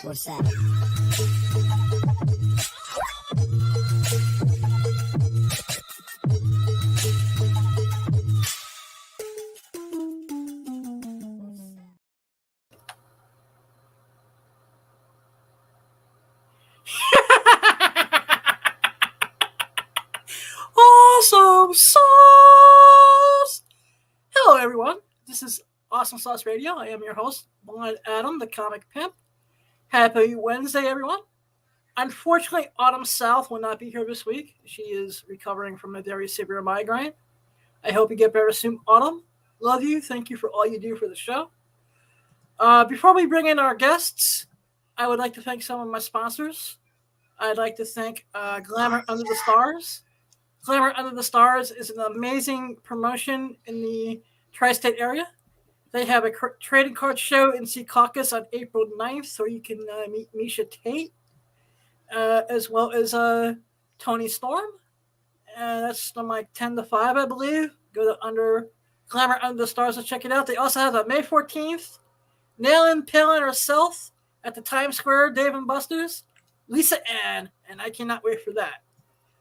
What's that? Awesome sauce! Hello, everyone. This is Awesome Sauce Radio. I am your host, Blind Adam, the comic pimp. Happy Wednesday, everyone. Unfortunately, Autumn South will not be here this week. She is recovering from a very severe migraine. I hope you get better soon, Autumn. Love you. Thank you for all you do for the show. Before we bring in our guests, I would like to thank some of my sponsors. I'd like to thank Glamour Under the Stars. Glamour Under the Stars is an amazing promotion in the tri-state area. They have a trading card show in Secaucus on April 9th, where you can meet Misha Tate, as well as Tony Storm. That's from like 10 to 5, I believe. Go to Glamour Under the Stars and check it out. They also have a May 14th, Nailin' Palin herself at the Times Square Dave & Buster's, Lisa Ann, and I cannot wait for that.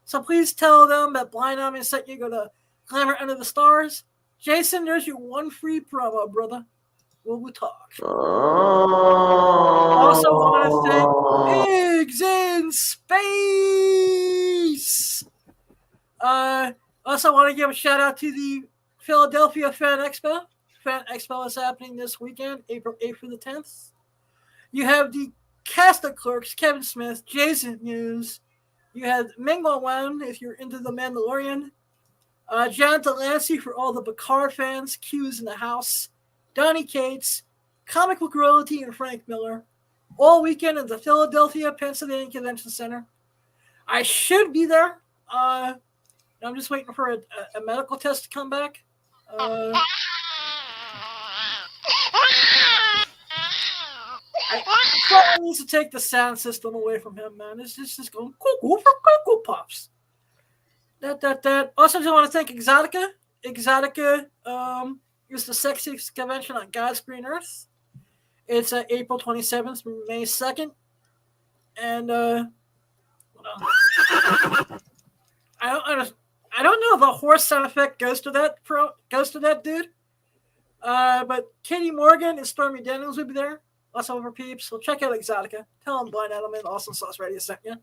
So please tell them that Blind Army sent you. Go to Glamour Under the Stars. Jason, there's your one free promo, brother. We'll talk. Also want to thank Pigs in Space. Also want to give a shout out to the Philadelphia Fan Expo. Fan Expo is happening this weekend, April 8th through the 10th. You have the cast of clerks, Kevin Smith, Jason News. You have Ming-Mo Wen, if you're into The Mandalorian. Jonathan Delancey for all the Picard fans. Q's in the house. Donnie Cates, Comic Book Royalty, and Frank Miller. All weekend at the Philadelphia, Pennsylvania Convention Center. I should be there. I'm just waiting for a medical test to come back. I need to take the sound system away from him, man. It's just going cuckoo for Cocoa Pops. That. Also, I want to thank Exotica. Exotica is the sexiest convention on God's green earth. It's April 27th through May 2nd. And I don't know if a horse sound effect goes to that dude. But Katie Morgan and Stormy Daniels will be there. Lots of her peeps. So check out Exotica. Tell them Blind Adam and Awesome Sauce Radio sent you.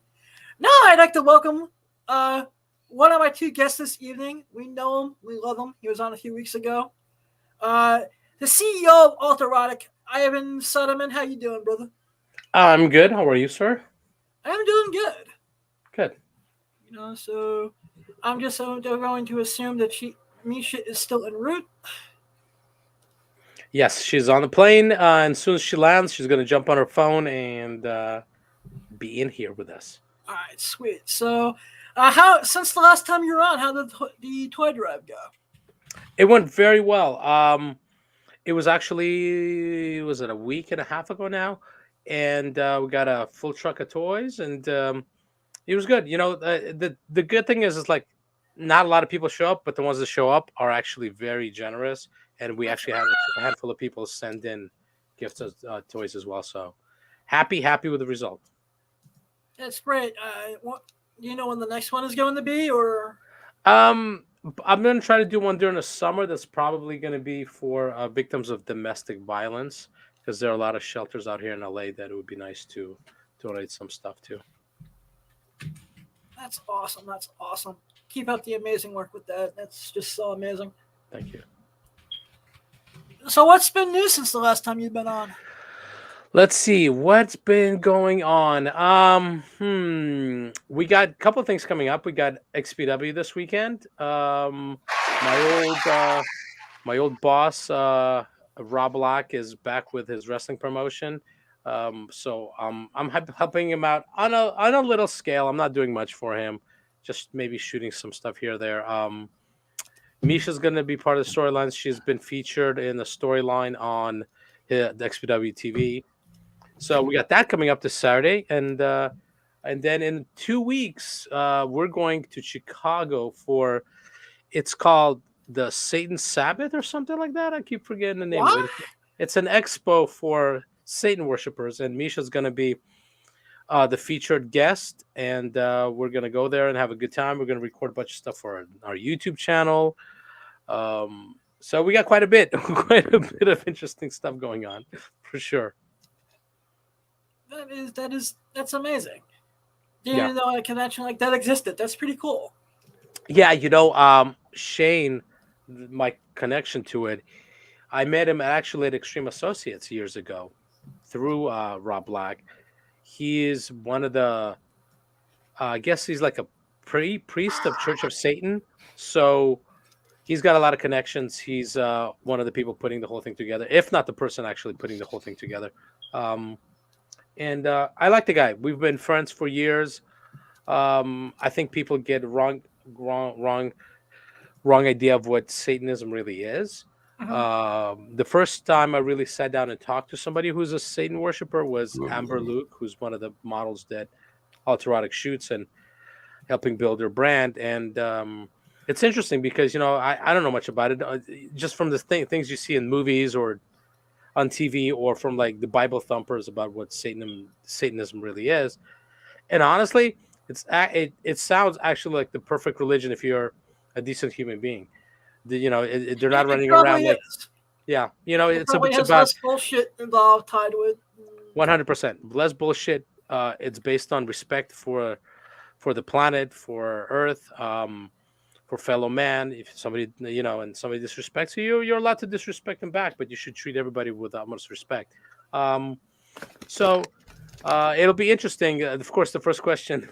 Now I'd like to welcome one of my two guests this evening. We know him. We love him. He was on a few weeks ago. The CEO of Alterotic, Ivan Suderman. How you doing, brother? I'm good. How are you, sir? I'm doing good. Good. So I'm just going to assume that Misha is still en route. Yes, she's on the plane, and as soon as she lands, she's going to jump on her phone and be in here with us. All right, sweet. So, since the last time you were on, how did the toy drive go? It went very well. It was actually, was it a week and a half ago now? And we got a full truck of toys, and it was good. The good thing is like not a lot of people show up, but the ones that show up are actually very generous. And we actually had a handful of people send in gifts of toys as well. So happy with the result. That's great. Do you know when the next one is going to be, or? I'm going to try to do one during the summer. That's probably going to be for victims of domestic violence, because there are a lot of shelters out here in LA that it would be nice to donate some stuff to. That's awesome. Keep up the amazing work with that. That's just so amazing. Thank you. So what's been new since the last time you've been on? Let's see what's been going on. We got a couple of things coming up. We got XPW this weekend. My old boss, Rob Block, is back with his wrestling promotion. So I'm helping him out on a little scale. I'm not doing much for him, just maybe shooting some stuff here or there. Misha's going to be part of the storylines. She's been featured in the storyline on the XPW TV. So we got that coming up this Saturday, and then in 2 weeks we're going to Chicago for, it's called the Satan Sabbath or something like that. I keep forgetting the name What? of it. It's an expo for Satan worshipers, and Misha's going to be the featured guest, and we're going to go there and have a good time. We're going to record a bunch of stuff for our YouTube channel. So we got quite a bit of interesting stuff going on, for sure. That's amazing. Didn't even know a convention like that existed. That's pretty cool. Yeah, Shane, my connection to it, I met him actually at Extreme Associates years ago through Rob Black. He is one of the, I guess he's like a priest of Church of Satan. So he's got a lot of connections. He's one of the people putting the whole thing together, if not the person actually putting the whole thing together. And I like the guy. We've been friends for years. I think people get wrong idea of what Satanism really is. The first time I really sat down and talked to somebody who's a Satan worshiper was Amber Luke, who's one of the models that Autoerotic shoots and helping build their brand. And it's interesting because, I don't know much about it. Just from the things you see in movies or on TV or from like the Bible thumpers about what Satanism really is. And honestly, it sounds actually like the perfect religion if you're a decent human being. They're not running around like, yeah, it's probably has about less bullshit involved tied with. 100% less bullshit. It's based on respect for the planet, for Earth, for fellow man. If somebody, and somebody disrespects you, you're allowed to disrespect them back, but you should treat everybody with utmost respect. So it'll be interesting. Of course, the first question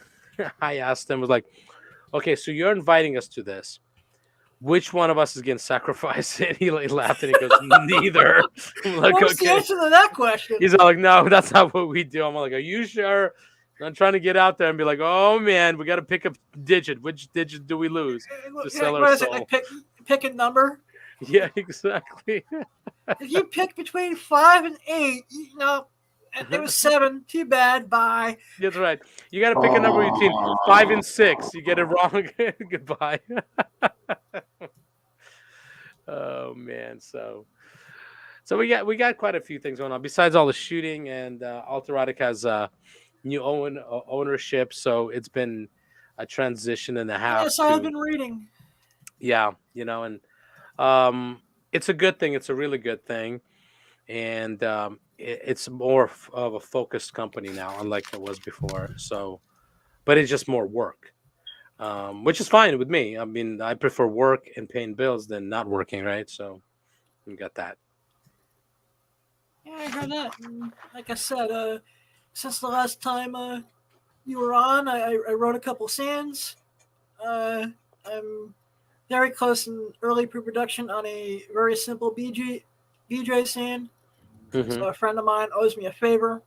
I asked them was like, okay, so you're inviting us to this. Which one of us is getting sacrificed? And he laughed and he goes, neither. I'm like, what was the answer to that question? He's all like, no, that's not what we do. I'm like, are you sure? I'm trying to get out there and be like, oh man, we got to pick a digit. Which digit do we lose to sell our soul? Like pick a number. Yeah, exactly. If you pick between 5 and 8, it was 7. Too bad. Bye. That's right. You got to pick a number between 5 and 6. You get it wrong. Goodbye. Oh man, so we got quite a few things going on besides all the shooting, and Autoerotic has new ownership, so it's been a transition and a half. Yes, I've been reading. Yeah, and it's a good thing. It's a really good thing, and it's more of a focused company now, unlike it was before. So, but it's just more work. Which is fine with me. I mean, I prefer work and paying bills than not working, right? So we got that. Yeah, I heard that. Like I said, since the last time you were on, I wrote a couple scenes. I'm very close in early pre-production on a very simple BJ scene. Mm-hmm. So a friend of mine owes me a favor.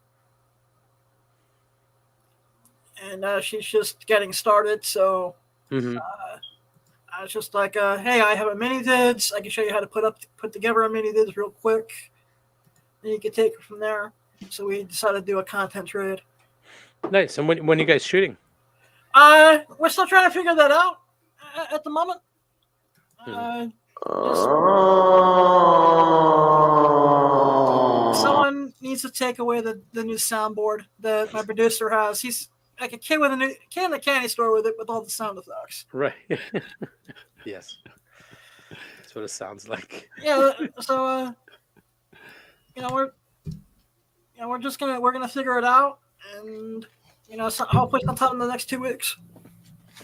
And she's just getting started, so I was just like, "Hey, I have a mini vids. I can show you how to put together a mini vids real quick, and you can take it from there." So we decided to do a content trade. Nice. And when are you guys shooting? We're still trying to figure that out at the moment. Someone needs to take away the new soundboard that my producer has. He's like a kid with in a candy store with all the sound effects. Right. Yes. That's what it sounds like. Yeah. So, we're gonna figure it out, and hopefully sometime in the next 2 weeks.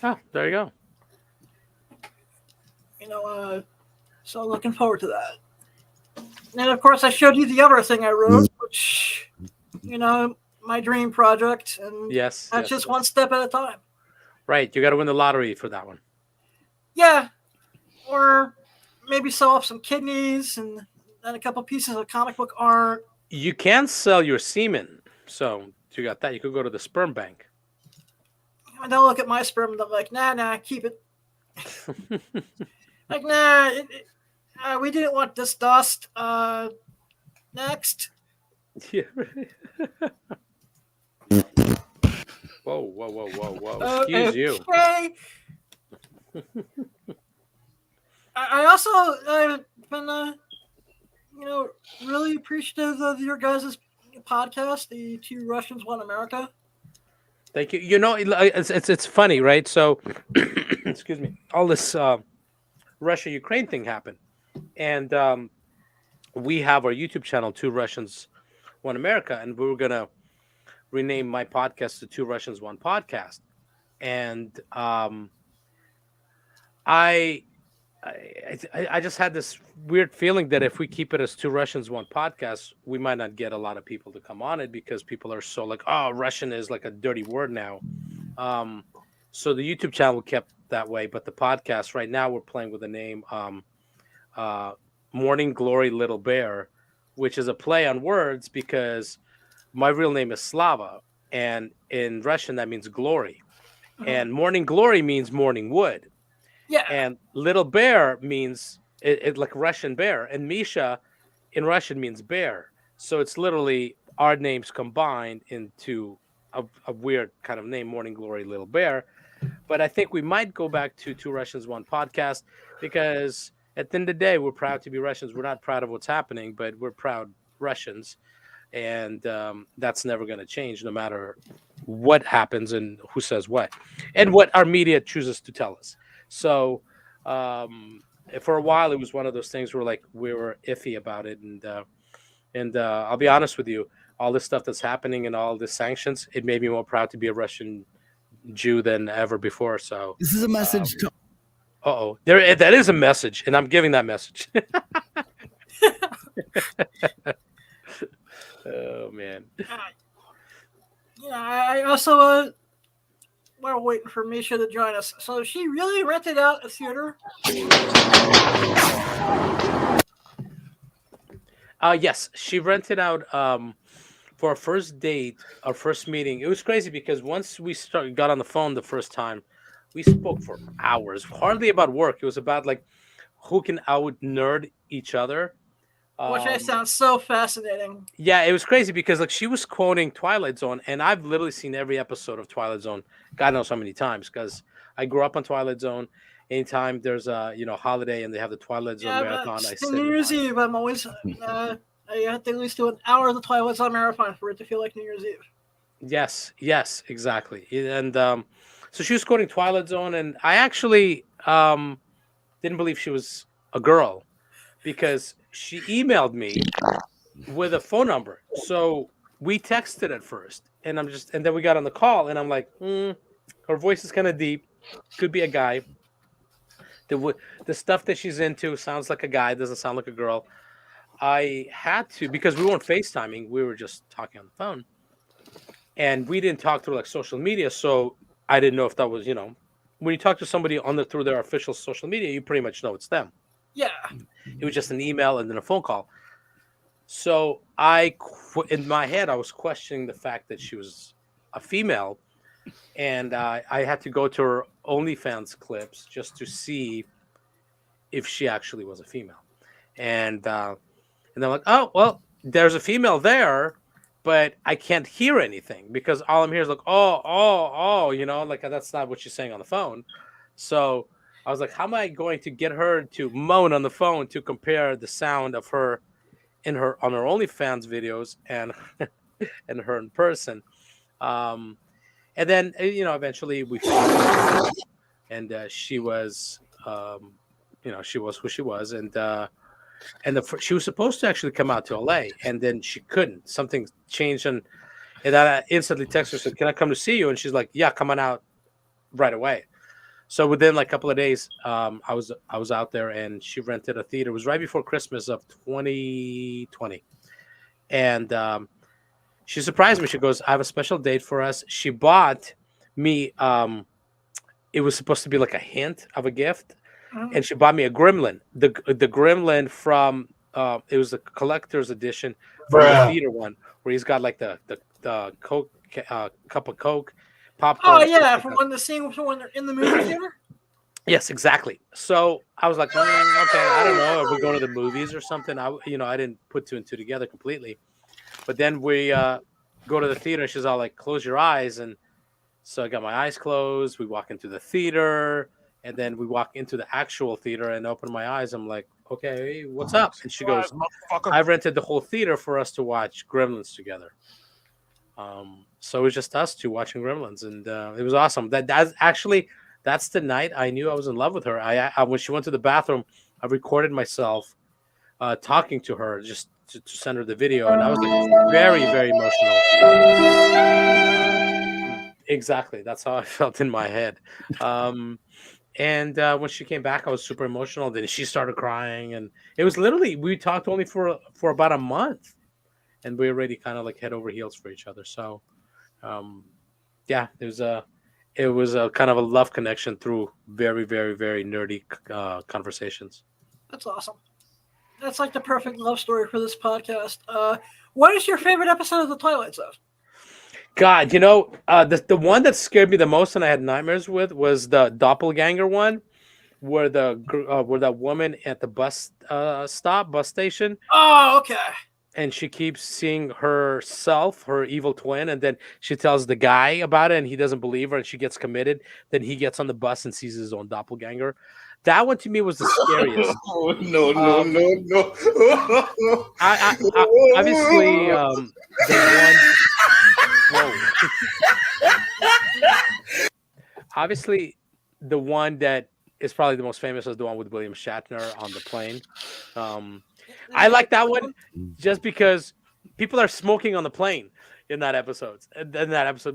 Oh, there you go. So looking forward to that. And of course, I showed you the other thing I wrote, which, my dream project, and that's just one step at a time. Right, you got to win the lottery for that one. Yeah, or maybe sell off some kidneys and a couple pieces of comic book art. You can sell your semen, so you got that. You could go to the sperm bank. And they'll look at my sperm and they're like, nah, keep it. Like, nah, we didn't want this dust. Next. Yeah. Whoa. Excuse you. Okay. I also been really appreciative of your guys' podcast, the Two Russians, One America. Thank you. You know, it's funny, right? So, excuse me. All this Russia Ukraine thing happened, and we have our YouTube channel, Two Russians, One America, and we were gonna rename my podcast to Two Russians, One Podcast, and I I just had this weird feeling that if we keep it as Two Russians, One Podcast, we might not get a lot of people to come on it because people are so like, oh, Russian is like a dirty word now. So the YouTube channel kept that way, but the podcast right now we're playing with the name Morning Glory Little Bear, which is a play on words because my real name is Slava, and in Russian that means glory, and Morning Glory means morning wood. Yeah. And little bear means it like Russian bear, and Misha in Russian means bear. So it's literally our names combined into a weird kind of name, Morning Glory Little Bear. But I think we might go back to Two Russians, One Podcast because at the end of the day, we're proud to be Russians. We're not proud of what's happening, but we're proud Russians. And that's never going to change no matter what happens and who says what and what our media chooses to tell us. So for a while, it was one of those things where like we were iffy about it. And I'll be honest with you, all this stuff that's happening and all the sanctions, it made me more proud to be a Russian Jew than ever before. So this is a message to that is a message, and I'm giving that message. Oh man. I also we're waiting for Misha to join us. So she really rented out a theater. Yes, she rented out for our first date, our first meeting. It was crazy because once we got on the phone the first time, we spoke for hours, hardly about work. It was about like who can out nerd each other. Which I sound so fascinating. Yeah, it was crazy because like she was quoting Twilight Zone, and I've literally seen every episode of Twilight Zone, God knows how many times, because I grew up on Twilight Zone. Anytime there's a holiday and they have the Twilight Zone marathon, I sit. New Year's Eve, I'm always I have to at least do an hour of the Twilight Zone marathon for it to feel like New Year's Eve. Yes, exactly. And so she was quoting Twilight Zone, and I actually didn't believe she was a girl because she emailed me with a phone number. So we texted at first, and then we got on the call, and I'm like, her voice is kind of deep, could be a guy. The stuff that she's into sounds like a guy, doesn't sound like a girl. I had to, because we weren't FaceTiming, we were just talking on the phone, and we didn't talk through like social media, so I didn't know if that was, when you talk to somebody through their official social media, you pretty much know it's them. Yeah. It was just an email and then a phone call. So in my head, I was questioning the fact that she was a female, and I had to go to her OnlyFans clips just to see if she actually was a female. And they're like, oh, well, there's a female there, but I can't hear anything because all I'm hearing is like, oh, like that's not what she's saying on the phone. So I was like, how am I going to get her to moan on the phone to compare the sound of her on her OnlyFans videos and and her in person? And then eventually we found her, and she was she was who she was, and she was supposed to actually come out to LA, and then she couldn't. Something changed, and I instantly texted her, said, "Can I come to see you?" And she's like, "Yeah, come on out right away." So within like a couple of days, I was out there, and she rented a theater. It was right before Christmas of 2020, and she surprised me. She goes, "I have a special date for us." She bought me. It was supposed to be like a hint of a gift, and she bought me a gremlin. The gremlin from it was a collector's edition from the theater one, where he's got like the Coke cup of Coke, popcorn. Oh and stuff yeah, like for that. when the scene for when they're in the movie theater. Yes, exactly. So I was like, okay, I don't know if we go to the movies or something. I didn't put two and two together completely. But then we go to the theater, and she's all like, "Close your eyes," and so I got my eyes closed. We walk into the theater, and then we walk into the actual theater and open my eyes. I'm like, "Okay, what's up?" And she goes, "I rented the whole theater for us to watch Gremlins together." So it was just us two watching Gremlins, and it was awesome. That's the night I knew I was in love with her. I when she went to the bathroom, I recorded myself talking to her just to send her the video, and I was like very, very emotional. Exactly, that's how I felt in my head. And when she came back, I was super emotional. Then she started crying, and it was literally we talked only for about a month, and we already kind of like head over heels for each other. So um, yeah, it was a kind of a love connection through very, very, very nerdy conversations. That's awesome. That's like the perfect love story for this podcast. What is your favorite episode of the Twilight Zone? God, the one that scared me the most and I had nightmares with was the doppelganger one, where where that woman at the bus station, Oh, okay. and she keeps seeing herself, her evil twin, and then she tells the guy about it, and he doesn't believe her, and she gets committed. Then he gets on the bus and sees his own doppelganger. That one to me was the scariest. No, no, Um, no, no. I obviously the one. Whoa. Obviously, the one that is probably the most famous is the one with William Shatner on the plane. Um, I like that one just because people are smoking on the plane in that episode,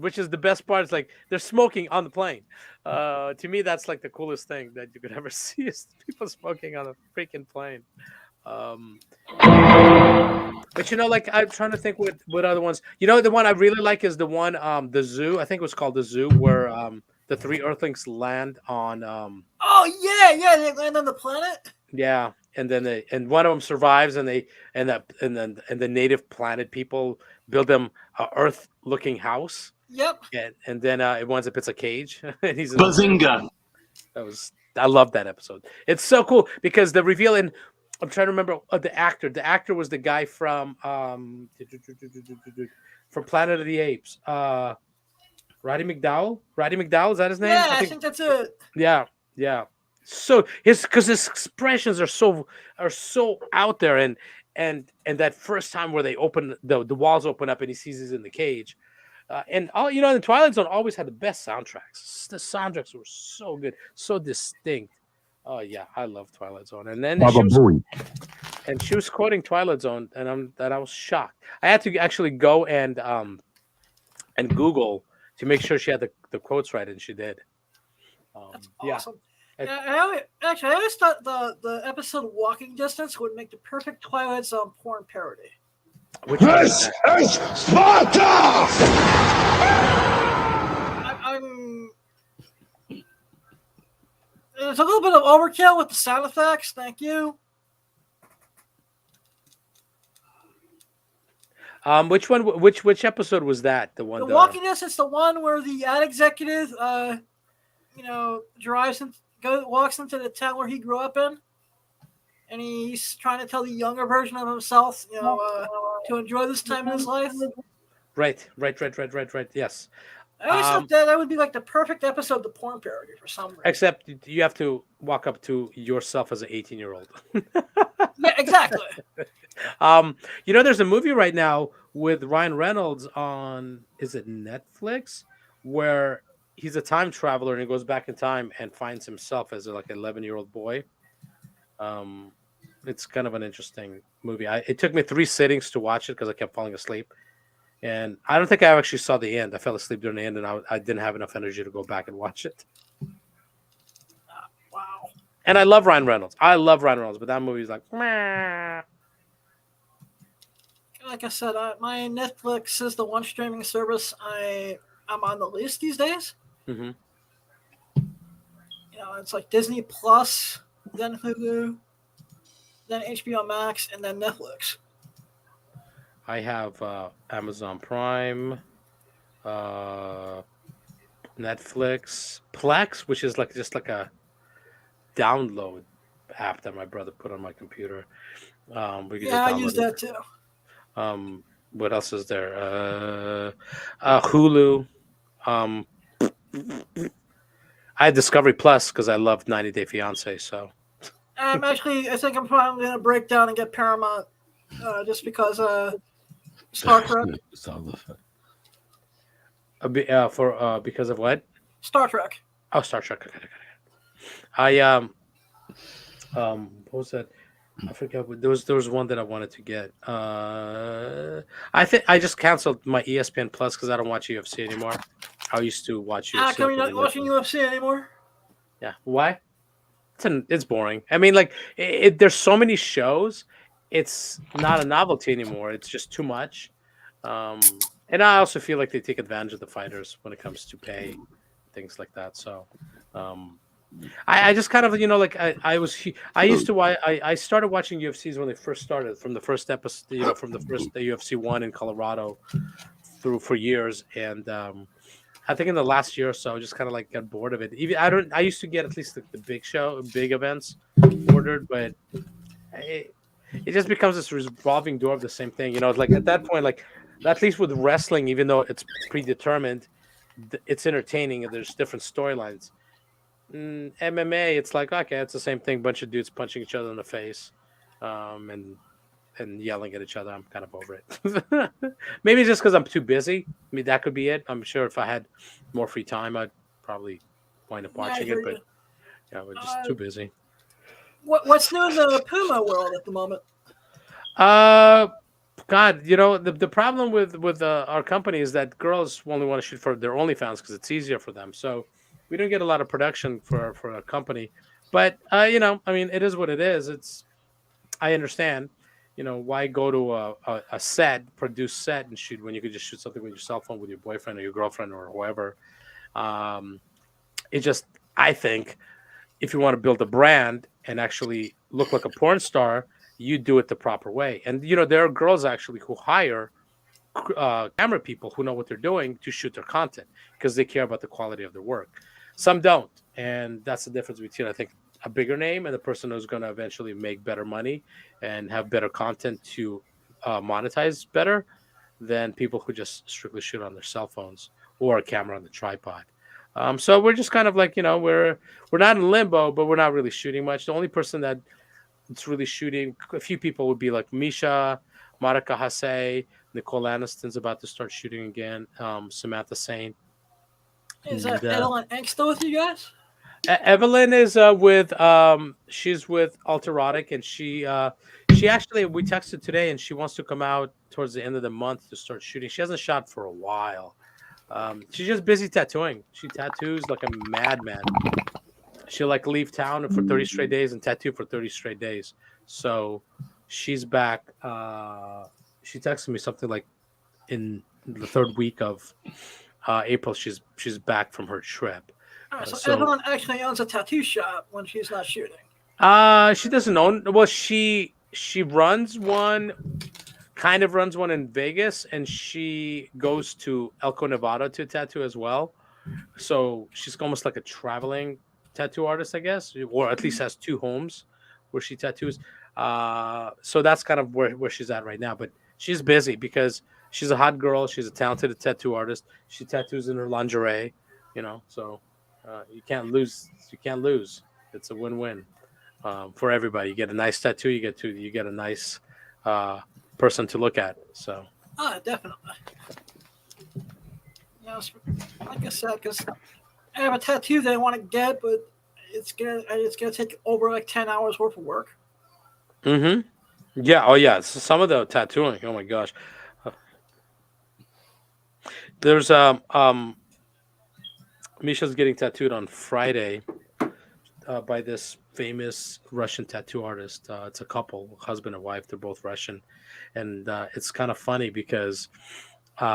which is the best part. It's like they're smoking on the plane. To me, that's like the coolest thing that you could ever see is people smoking on a freaking plane. Um, but like I'm trying to think what other ones. The one I really like is the one the zoo. I think it was called the zoo where the three Earthlings land on Oh yeah, they land on the planet. yeah, and then and one of them survives, and the native planet people build them a Earth looking house, Yep. and then it winds up it's a cage, and he's in Bazinga! I love that episode. It's so cool because the reveal in I'm trying to remember the actor. The actor was the guy from Planet of the Apes. Roddy McDowell. Roddy McDowell, is that his name? Yeah, I think that's it. Yeah, yeah. So his expressions are so out there, and that first time where they open the walls open up and he sees he's in the cage. And all the Twilight Zone always had the best soundtracks. The soundtracks were so good, so distinct. Oh yeah, I love Twilight Zone. And then she was quoting Twilight Zone, and I was shocked. I had to actually go and Google to make sure she had the quotes right, and she did. That's Yeah. awesome. Yeah, I always thought the episode Walking Distance would make the perfect Twilight Zone porn parody. Which one is This that? is Sparta! I'm. There's a little bit of overkill with the sound effects. Thank you. Which one? Which episode was that? The one. The Walking Distance, the one where the ad executive, walks into the town where he grew up in, and he's trying to tell the younger version of himself, to enjoy this time in his life. Right. Yes. I always thought that would be like the perfect episode of the porn parody for some reason. Except you have to walk up to yourself as an 18-year-old. Yeah, exactly. There's a movie right now with Ryan Reynolds on, is it Netflix, where he's a time traveler and he goes back in time and finds himself as like an 11-year-old boy. It's kind of an interesting movie. It took me 3 sittings to watch it because I kept falling asleep. And I don't think I actually saw the end. I fell asleep during the end, and I didn't have enough energy to go back and watch it. Wow. And I love Ryan Reynolds. But that movie's like, meh. Like I said, my Netflix is the one streaming service I'm on the least these days. Mm-hmm. It's like Disney Plus, then Hulu, then HBO Max, and then Netflix. I have Amazon Prime, Netflix, Plex, which is like just like a download app that my brother put on my computer. We could just Yeah, I use download it. that too. What else is there? Hulu. Um, I had Discovery Plus because I loved 90 Day Fiance. So I think I'm probably gonna break down and get Paramount, just because Star Trek. Because of what? Star Trek. Oh, Star Trek. Okay. I what was that? I forgot. There was one that I wanted to get. I think I just canceled my ESPN Plus because I don't watch UFC anymore. I used to watch UFC. Can we not watching UFC anymore? Yeah. Why? It's boring. I mean, like there's so many shows. It's not a novelty anymore. It's just too much. And I also feel like they take advantage of the fighters when it comes to pay, things like that. So, I just kind of like I used to I started watching UFCs when they first started from the first episode, from the first UFC one in Colorado through for years, and I think in the last year or so, I just kind of like got bored of it. Even I used to get at least the big events ordered, but it just becomes this revolving door of the same thing. Like at that point, like at least with wrestling, even though it's predetermined, it's entertaining and there's different storylines. MMA, it's like okay, it's the same thing. Bunch of dudes punching each other in the face, and yelling at each other. I'm kind of over it. Maybe just because I'm too busy. I mean, that could be it. I'm sure if I had more free time, I'd probably wind up watching it. But yeah, we're just too busy. What's new in the Puma world at the moment? God, the problem with our company is that girls only want to shoot for their OnlyFans because it's easier for them. So we don't get a lot of production for a company. But I mean, it is what it is. I understand. Why go to a produced set and shoot when you could just shoot something with your cell phone with your boyfriend or your girlfriend or whoever. I think if you want to build a brand and actually look like a porn star, you do it the proper way. And, there are girls actually who hire camera people who know what they're doing to shoot their content because they care about the quality of their work. Some don't. And that's the difference between, I think, a bigger name and the person who's going to eventually make better money and have better content to monetize better than people who just strictly shoot on their cell phones or a camera on the tripod. So we're just kind of like, we're not in limbo, but we're not really shooting much. The only person that it's really shooting, a few people would be like Misha, Marika Hase, Nicole Aniston's about to start shooting again, Samantha Saint. Is Evelyn Eng still with you guys? Evelyn is she's with Alterotic, and she actually, we texted today, and she wants to come out towards the end of the month to start shooting. She hasn't shot for a while. She's just busy tattooing. She tattoos like a madman. She'll like leave town for 30 straight days and tattoo for 30 straight days. So she's back. She texted me something like in the third week of April. She's back from her trip. So Evelyn actually owns a tattoo shop when she's not shooting. She doesn't own. Well, she runs one, kind of runs one in Vegas, and she goes to Elko, Nevada to tattoo as well. So she's almost like a traveling tattoo artist, I guess, or at least has two homes where she tattoos. So that's kind of where she's at right now. But she's busy because she's a hot girl. She's a talented tattoo artist. She tattoos in her lingerie, so you can't lose. You can't lose. It's a win-win for everybody. You get a nice tattoo. You get a nice person to look at. So. Definitely. Like I said, because I have a tattoo that I want to get, but it's gonna take over like 10 hours worth of work. Mm-hmm. Yeah. Oh, yeah. Some of the tattooing. Oh my gosh. There's Misha's getting tattooed on Friday by this famous Russian tattoo artist. It's a couple, husband and wife. They're both Russian, and it's kind of funny because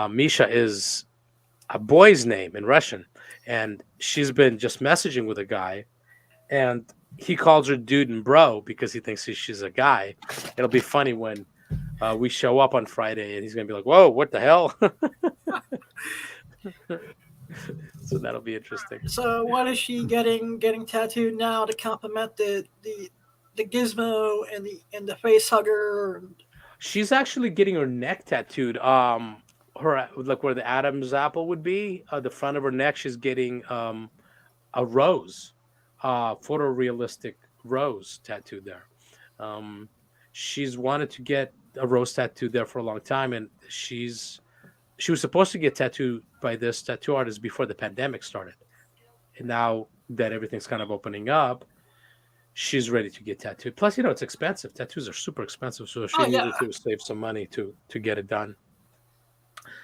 Misha is a boy's name in Russian, and she's been just messaging with a guy, and he calls her dude and bro because he thinks she's a guy. It'll be funny when we show up on Friday and he's gonna be like, "Whoa, what the hell?" So that'll be interesting. So what is she getting tattooed now to complement the gizmo and the face hugger? She's actually getting her neck tattooed. Her like where the Adam's apple would be, the front of her neck. She's getting a rose, photorealistic rose tattooed there. Um, she's wanted to get a rose tattooed there for a long time, and she was supposed to get tattooed by this tattoo artist before the pandemic started. And now that everything's kind of opening up, she's ready to get tattooed. Plus, it's expensive. Tattoos are super expensive, so she Oh needed yeah. to save some money to get it done.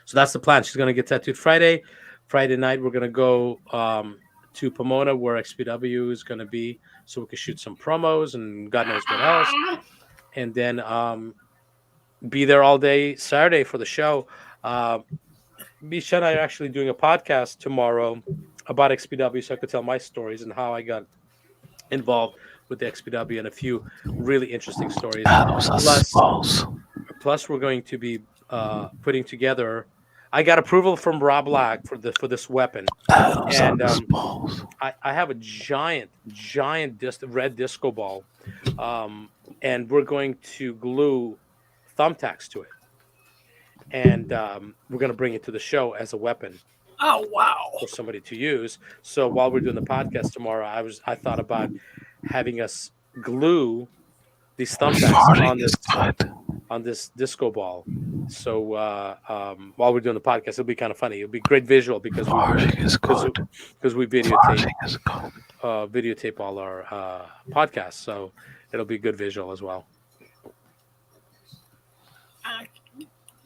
So that's the plan. She's gonna get tattooed Friday. Friday night, we're gonna go to Pomona, where XPW is gonna be, so we can shoot some promos and God knows what else, and then be there all day Saturday for the show. Misha and I are actually doing a podcast tomorrow about XPW, so I could tell my stories and how I got involved with the XPW and a few really interesting stories. Plus, we're going to be putting together. I got approval from Rob Black for this weapon, and I have a giant red disco ball, and we're going to glue thumbtacks to it, and we're going to bring it to the show as a weapon Oh wow. for somebody to use. So while we're doing the podcast tomorrow, I thought about having us glue these thumbtacks on this disco ball. So while we're doing the podcast, it'll be kind of funny. It'll be great visual because we videotape all our podcasts, so it'll be good visual as well.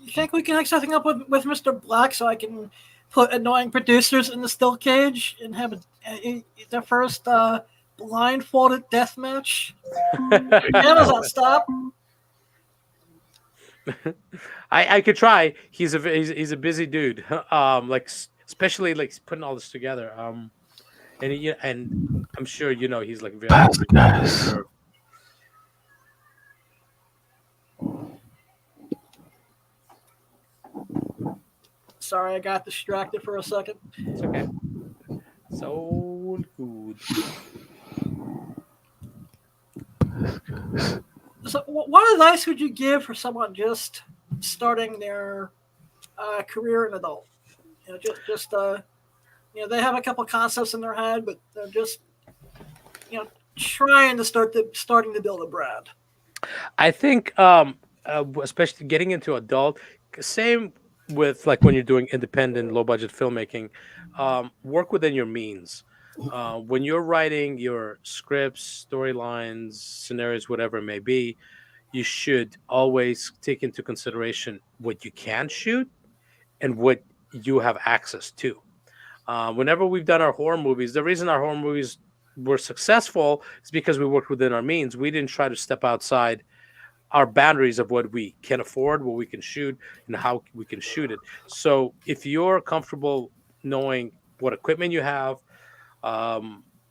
You think we can hook something up with Mr. Black so I can put annoying producers in the still cage and have the first blindfolded death match? Amazon, stop. I could try. He's a busy dude. Especially like putting all this together. And I'm sure he's like very. Sorry, I got distracted for a second. It's okay. So good. So, what advice would you give for someone just starting their career in adult? They have a couple concepts in their head, but they're just trying to starting to build a brand. I think, especially getting into adult, same with like when you're doing independent, low budget filmmaking, work within your means. When you're writing your scripts, storylines, scenarios, whatever it may be, you should always take into consideration what you can shoot and what you have access to. Whenever we've done our horror movies, the reason our horror movies were successful is because we worked within our means. We didn't try to step outside our boundaries of what we can afford, what we can shoot, and how we can shoot it. So if you're comfortable knowing what equipment you have,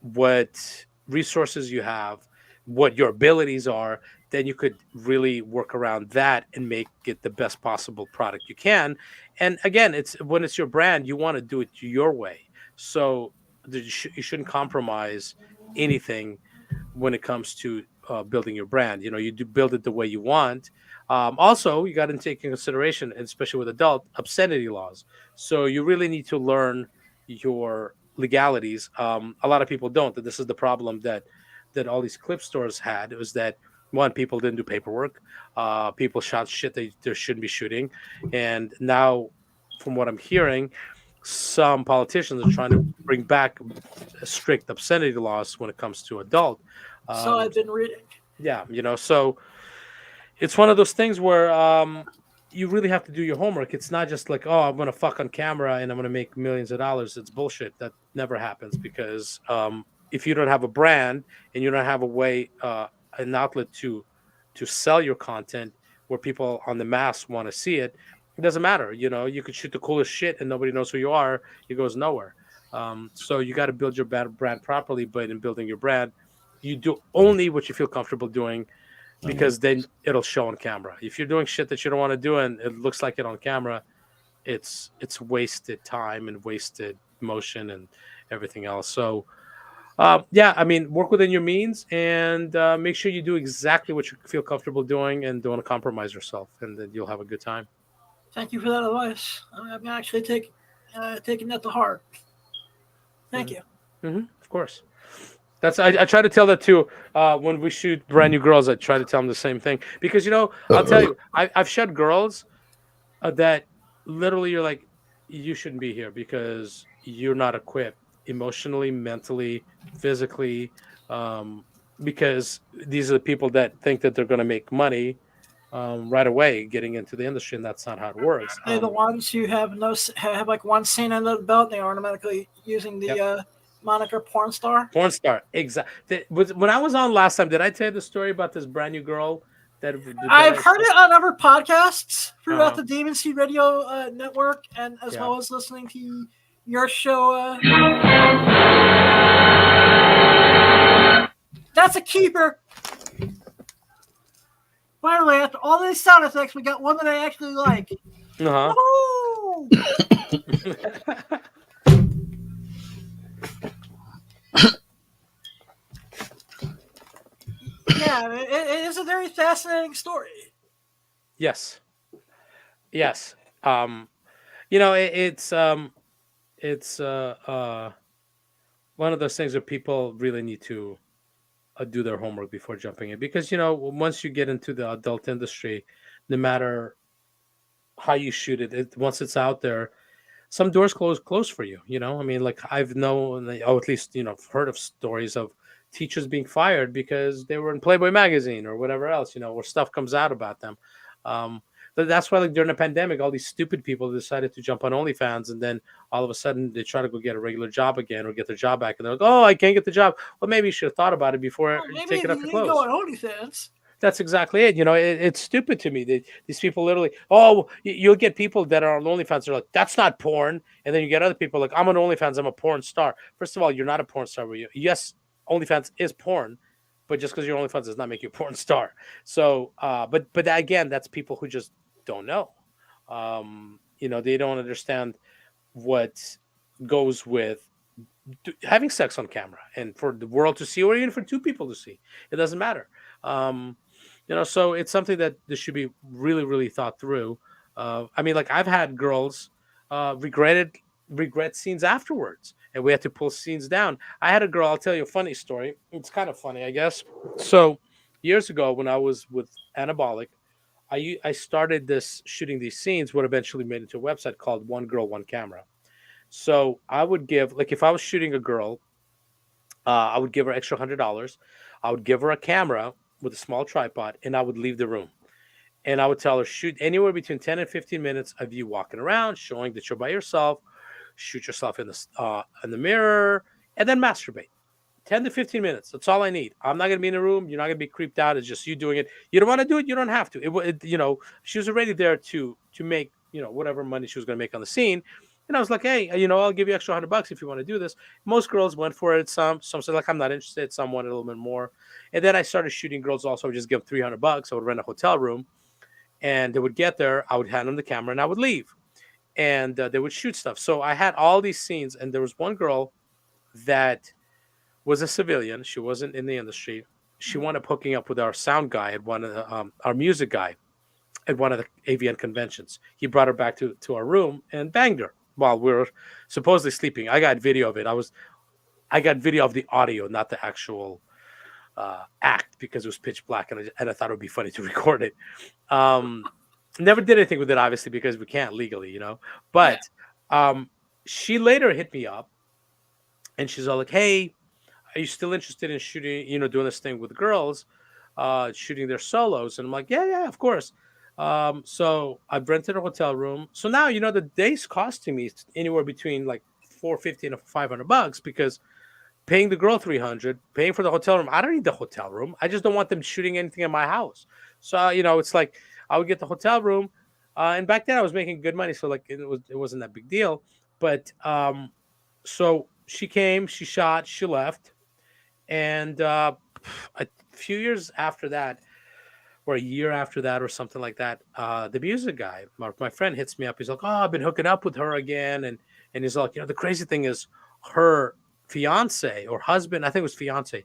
what resources you have, what your abilities are, then you could really work around that and make it the best possible product you can. And again, when it's your brand, you want to do it your way. So you shouldn't compromise anything when it comes to building your brand. You do build it the way you want. Also, you got to take in consideration, especially with adult, obscenity laws. So you really need to learn your legalities. A lot of people don't. This is the problem that all these clip stores had. It was that one, people didn't do paperwork. People shot shit they shouldn't be shooting. And now, from what I'm hearing, some politicians are trying to bring back strict obscenity laws when it comes to adult. So I've been reading. Yeah, so it's one of those things where you really have to do your homework. It's not just like, oh, I'm going to fuck on camera and I'm going to make millions of dollars. It's bullshit. That never happens because if you don't have a brand and you don't have a way, an outlet to sell your content where people on the mass want to see it, it doesn't matter. You could shoot the coolest shit and nobody knows who you are. It goes nowhere. So you got to build your brand properly. But in building your brand, you do only what you feel comfortable doing, because then it'll show on camera. If you're doing shit that you don't want to do and it looks like it on camera, it's wasted time and wasted motion and everything else. So yeah, I mean, work within your means and make sure you do exactly what you feel comfortable doing and don't compromise yourself, and then you'll have a good time. Thank you for that advice. I'm actually taking that to heart. Thank you. Of course. That's I try to tell that too. When we shoot brand new girls, I try to tell them the same thing because I'll tell you, I've shot girls that literally you're like, you shouldn't be here because you're not equipped emotionally, mentally, physically, um, because these are the people that think that they're going to make money right away getting into the industry, and that's not how it works. They're the ones who have like one scene under the belt. They are automatically using the Yep. moniker porn star. Porn star, exactly. When I was on last time, did I tell you the story about this brand new girl that I've heard it on other podcasts throughout Uh-huh. the Demon Seed Radio network, and as well as listening to your show. That's a keeper. Finally, after all these sound effects, we got one that I actually like. Woohoo! Yeah, it is a very fascinating story. Yes. It's one of those things where people really need to do their homework before jumping in, because once you get into the adult industry, no matter how you shoot it, once it's out there, some doors close for you. I mean, like I've known, or at least heard of stories of teachers being fired because they were in Playboy magazine or whatever else, where stuff comes out about them. But that's why, like during the pandemic, all these stupid people decided to jump on OnlyFans, and then all of a sudden they try to go get a regular job again or get their job back, and they're like, "Oh, I can't get the job." Well, maybe you should have thought about it before Maybe taking if off you your didn't go clothes. on OnlyFans. That's exactly it. It's stupid to me that these people literally, oh, you'll get people that are on OnlyFans. They're like, that's not porn. And then you get other people like, I'm on OnlyFans. I'm a porn star. First of all, you're not a porn star. Yes, OnlyFans is porn, but just because you're OnlyFans does not make you a porn star. So, but again, that's people who just don't know. They don't understand what goes with having sex on camera and for the world to see, or even for two people to see. It doesn't matter. Um, so it's something that this should be really, really thought through. I mean, like I've had girls regret scenes afterwards, and we had to pull scenes down. I had a girl. I'll tell you a funny story. It's kind of funny, I guess. So years ago, when I was with Anabolic, I started this shooting these scenes. What eventually made it into a website called One Girl, One Camera. So I would give, like, if I was shooting a girl, I would give her extra $100. I would give her a camera with a small tripod, and I would leave the room. And I would tell her, shoot anywhere between 10 and 15 minutes of you walking around, showing that you're by yourself. Shoot yourself in the mirror, and then masturbate. 10 to 15 minutes. That's all I need. I'm not going to be in the room. You're not going to be creeped out. It's just you doing it. You don't want to do it. You don't have to. She was already there to make, whatever money she was going to make on the scene. And I was like, hey, I'll give you extra $100 if you want to do this. Most girls went for it. Some said like, I'm not interested. Some wanted a little bit more. And then I started shooting girls also. I would just give them $300. I would rent a hotel room, and they would get there. I would hand them the camera, and I would leave. And they would shoot stuff. So I had all these scenes, and there was one girl that was a civilian. She wasn't in the industry. She wound up hooking up with our sound guy at one of the, our music guy at one of the AVN conventions. He brought her back to our room and banged her while we were supposedly sleeping. I got video of it. I got video of the audio, not the actual act, because it was pitch black, and I thought it would be funny to record it. Never did anything with it, obviously, because we can't legally, But she later hit me up, and she's all like, "Hey, are you still interested in shooting, doing this thing with girls, shooting their solos?" And I'm like, yeah, of course. So I've rented a hotel room. So now, the day's costing me anywhere between like $450 and $500, because paying the girl $300, paying for the hotel room. I don't need the hotel room. I just don't want them shooting anything in my house. So, it's like I would get the hotel room. And back then I was making good money. So like it wasn't that big deal. But so she came, she shot, she left. And a few years after that, or a year after that or something like that, the music guy, my friend, hits me up. He's like, "Oh, I've been hooking up with her again," and he's like, the crazy thing is, her fiance or husband, I think it was fiance,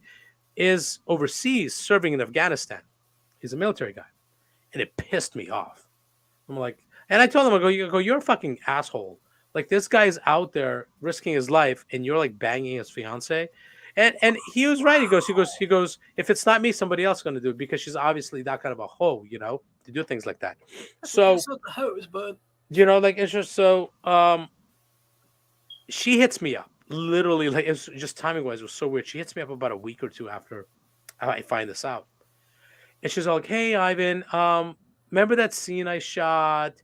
is overseas serving in Afghanistan. He's a military guy, and it pissed me off. I'm like, and I told him, you're a fucking asshole. Like, this guy's out there risking his life, and you're like banging his fiance. And he was right. He goes. If it's not me, somebody else is going to do it, because she's obviously that kind of a hoe, to do things like that. That's what So, gets with the hose, but like, it's just so. She hits me up literally, like, it's just timing wise. It was so weird. She hits me up about a week or two after I find this out, and she's all like, "Hey, Ivan, remember that scene I shot?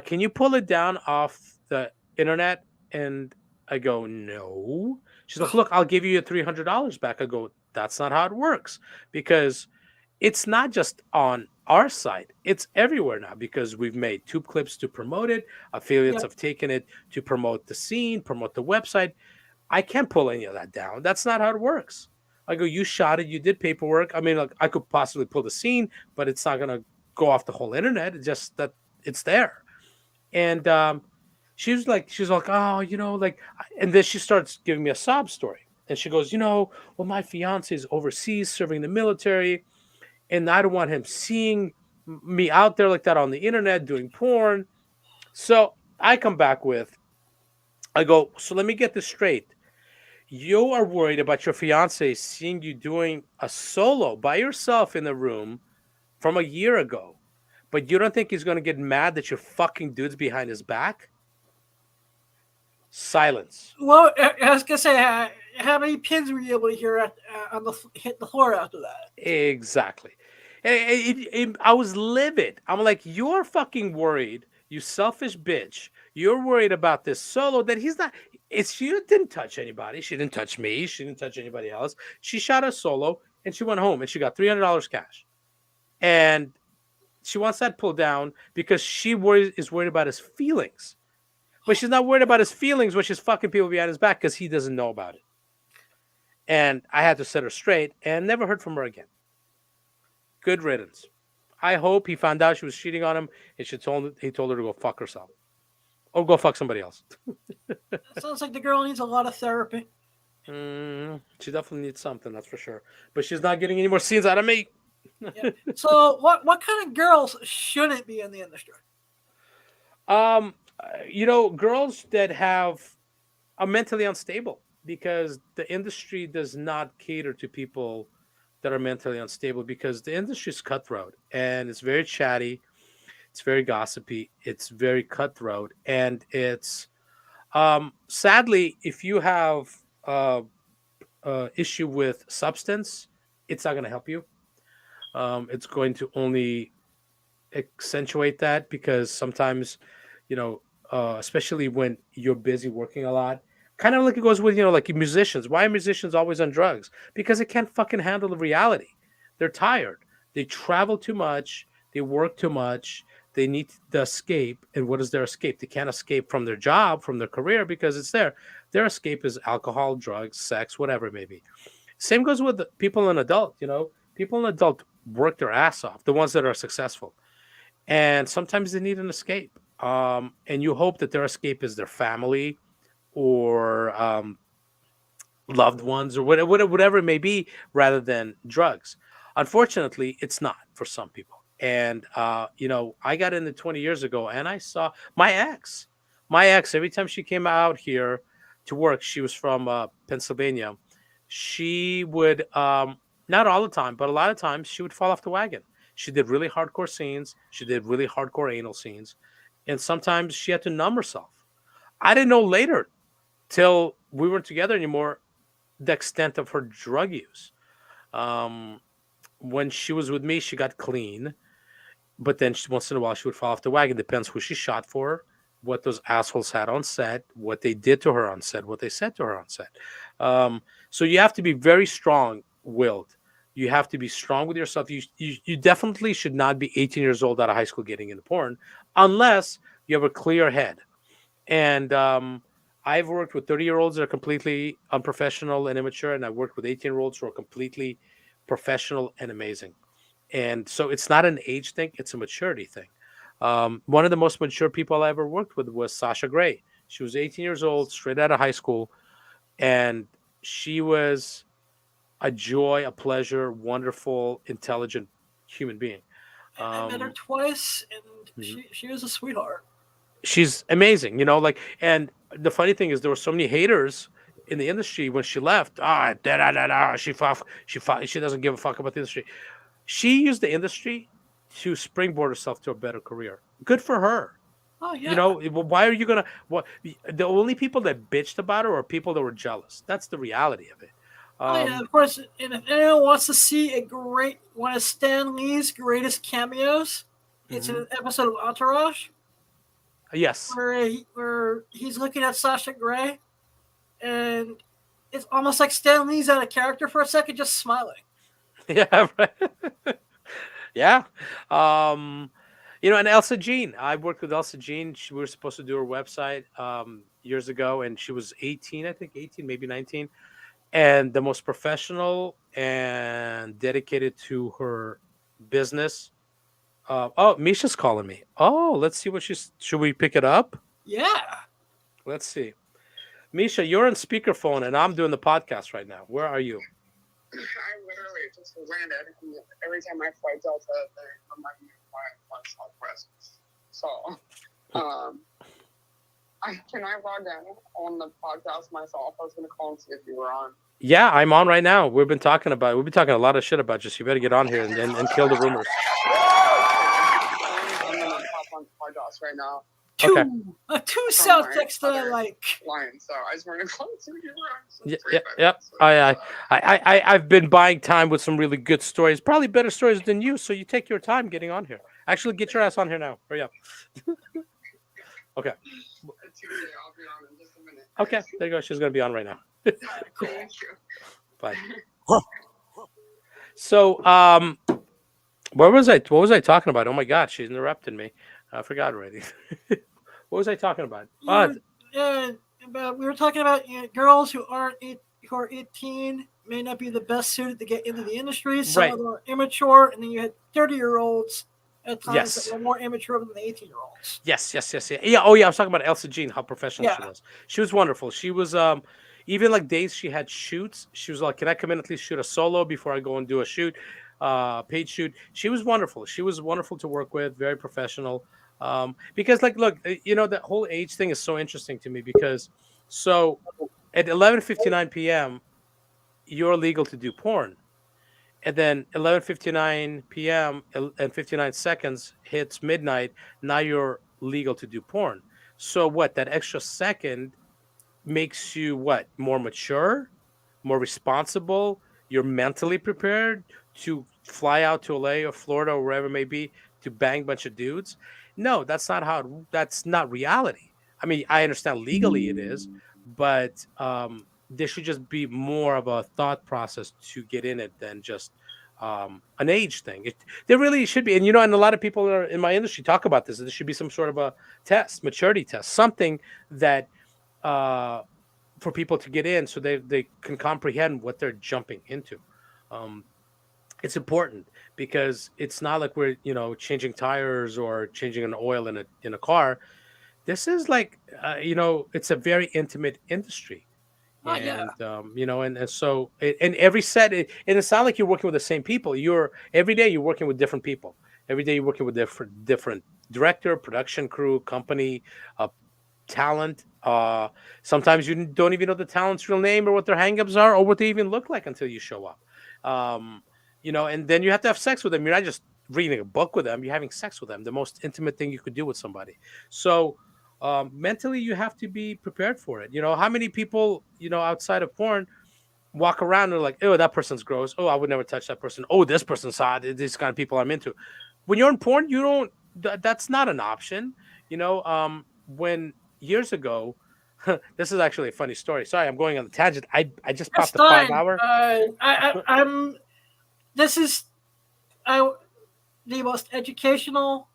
Can you pull it down off the internet?" And I go, "No." She's like, "Look, I'll give you your $300 back." I go, "That's not how it works, because it's not just on our site; it's everywhere now, because we've made tube clips to promote it. Affiliates yeah, have taken it to promote the scene, promote the website. I can't pull any of that down. That's not how it works." I go, "You shot it. You did paperwork. I mean, like, I could possibly pull the scene, but it's not going to go off the whole internet. It's just that it's there." And she's like, "Oh, like," and then she starts giving me a sob story. And she goes, "Well, my fiance is overseas serving in the military, and I don't want him seeing me out there like that on the internet doing porn." So I come back with, I go, "So let me get this straight. You are worried about your fiance seeing you doing a solo by yourself in the room from a year ago, but you don't think he's going to get mad that you're fucking dudes behind his back?" Silence. well, I was gonna say, how many pins were you able to hear on the hit the floor after that? Exactly. And I was livid. I'm like, "You're fucking worried, you selfish bitch. You're worried about this solo that he's not. She didn't touch anybody. She didn't touch me. She didn't touch anybody else. She shot a solo and she went home and she got $300 cash. And she wants that pulled down because is worried about his feelings. But she's not worried about his feelings when she's fucking people behind his back, because he doesn't know about it." And I had to set her straight and never heard from her again. Good riddance. I hope he found out she was cheating on him, and he told her to go fuck herself or go fuck somebody else. Sounds like the girl needs a lot of therapy. She definitely needs something, that's for sure. But she's not getting any more scenes out of me. Yeah. So, what kind of girls shouldn't be in the industry? Girls that are mentally unstable, because the industry does not cater to people that are mentally unstable, because the industry is cutthroat and it's very chatty, it's very gossipy, it's very cutthroat, and it's sadly, if you have issue with substance, it's not going to help you. It's going to only accentuate that, because sometimes, especially when you're busy working a lot, kind of like it goes with, like musicians. Why are musicians always on drugs? Because they can't fucking handle the reality. They're tired. They travel too much. They work too much. They need the escape. And what is their escape? They can't escape from their job, from their career, because it's there. Their escape is alcohol, drugs, sex, whatever it may be. Same goes with the people in adult. People in adult work their ass off, the ones that are successful, and sometimes they need an escape. And you hope that their escape is their family, or loved ones, or whatever it may be, rather than drugs. Unfortunately, it's not for some people. And I got into 20 years ago, and I saw my ex every time she came out here to work. She was from Pennsylvania. She would, not all the time, but a lot of times, she would fall off the wagon. She did really hardcore scenes. She did really hardcore anal scenes. And sometimes she had to numb herself. I didn't know later, till we weren't together anymore, the extent of her drug use. Um, when she was with me, she got clean, but then once in a while she would fall off the wagon. Depends who she shot for, what those assholes had on set, what they did to her on set, what they said to her on set. So you have to be very strong-willed. You have to be strong with yourself. You definitely should not be 18 years old out of high school getting into porn, unless you have a clear head. And I've worked with 30-year-olds that are completely unprofessional and immature, and I've worked with 18-year-olds who are completely professional and amazing. And so it's not an age thing; it's a maturity thing. One of the most mature people I ever worked with was Sasha Grey. She was 18 years old, straight out of high school, and she was a joy, a pleasure, wonderful, intelligent human being. I met her Um, twice, and mhm. she was a sweetheart. She's amazing, like, and the funny thing is there were so many haters in the industry when she left. Da, da, da, da, she doesn't give a fuck about the industry. She used the industry to springboard herself to a better career. Good for her. Oh yeah. Why are you gonna? What the only people that bitched about her are people that were jealous. That's the reality of it. Oh yeah, Um, of course. And if anyone wants to see one of Stan Lee's greatest cameos, it's in mhm. an episode of Entourage Yes, where he's looking at Sasha Grey, and it's almost like Stan Lee's out of character for a second, just smiling. yeah, right. Yeah. Um, and Elsa Jean. I worked with Elsa Jean. We were supposed to do her website years ago, and she was 18, I think 18, maybe 19, and the most professional and dedicated to her business. Oh, Misha's calling me. Oh, let's see what she's. Should we pick it up? Yeah. Let's see. Misha, you're on speakerphone, and I'm doing the podcast right now. Where are you? I literally just landed, and every time I fly Delta, they remind me why I fly Southwest. So, can I log in on the podcast myself? I was going to call and see if you were on. Yeah, I'm on right now. We've been talking a lot of shit about you. So you better get on here and kill the rumors. I'm going to hop on the podcast right now. Okay. Two sound effects that I like. Line, so I just wanted to call and see if you were on. Yep. I've been buying time with some really good stories, probably better stories than you. So you take your time getting on here. Actually, get your ass on here now. Hurry up. Okay. I'll be on in just a minute. Okay, there you go. She's gonna be on right now. Thank you. Bye. So, what was I talking about? Oh my God, she's interrupted me. I forgot already. What was I talking about? We were talking about girls who are 18 may not be the best suited to get into the industry. Some Right. of them are immature, and then you had 30-year-olds at times Yes. that were more immature than the 18-year-olds. Yes. Yeah. Oh yeah, I was talking about Elsa Jean, how professional she Yeah. was. She was wonderful. She was even like days she had shoots. She was like, "Can I come in at least shoot a solo before I go and do a shoot, paid shoot?" She was wonderful. She was wonderful to work with, very professional. Because like, look, the whole age thing is so interesting to me because so at 11:59 p.m. you're legal to do porn. And then 11:59 p.m. and 59 seconds hits midnight. Now you're legal to do porn. So what? That extra second makes you what? More mature, more responsible. You're mentally prepared to fly out to LA or Florida or wherever it may be to bang a bunch of dudes. No, that's not reality. I mean, I understand legally it is, but there should just be more of a thought process to get in it than just an age thing. There really should be, and a lot of people are in my industry talk about this. There should be some sort of a test, maturity test, something that for people to get in so they can comprehend what they're jumping into. Um, it's important because it's not like we're changing tires or changing an oil in a car. This is like it's a very intimate industry. Oh yeah. And and so and every set and it's not like you're working with the same people. You're every day you're working with different people. Every day you're working with different director, production crew, company, talent. Sometimes you don't even know the talent's real name or what their hangups are or what they even look like until you show up. And then you have to have sex with them. You're not just reading a book with them. You're having sex with them. The most intimate thing you could do with somebody. So mentally, you have to be prepared for it. How many people outside of porn walk around and are like, oh, that person's gross. Oh, I would never touch that person. Oh, this person's hot. These kind of people I'm into. When you're in porn, you don't. That's not an option. When years ago, this is actually a funny story. Sorry, I'm going on the tangent. I just That's popped the 5 fine. hour. I'm. This is the most educational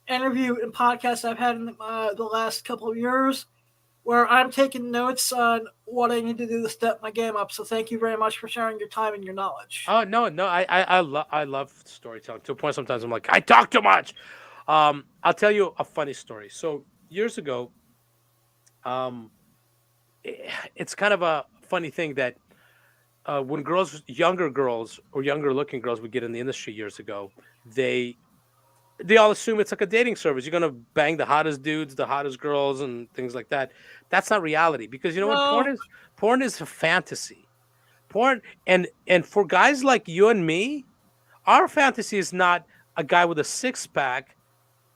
interview and podcast I've had in the last couple of years. where I'm taking notes on what I need to do to step my game up. So thank you very much for sharing your time and your knowledge. Oh no, no, I love storytelling to a point. Sometimes I'm like, I talk too much. I'll tell you a funny story. So years ago, um, it's kind of a funny thing that when younger girls or younger looking girls would get in the industry years ago, they they all assume it's like a dating service. You're gonna bang the hottest dudes, the hottest girls, and things like that. That's not reality because you know what No, porn is a fantasy. Porn and for guys like you and me, our fantasy is not a guy with a six pack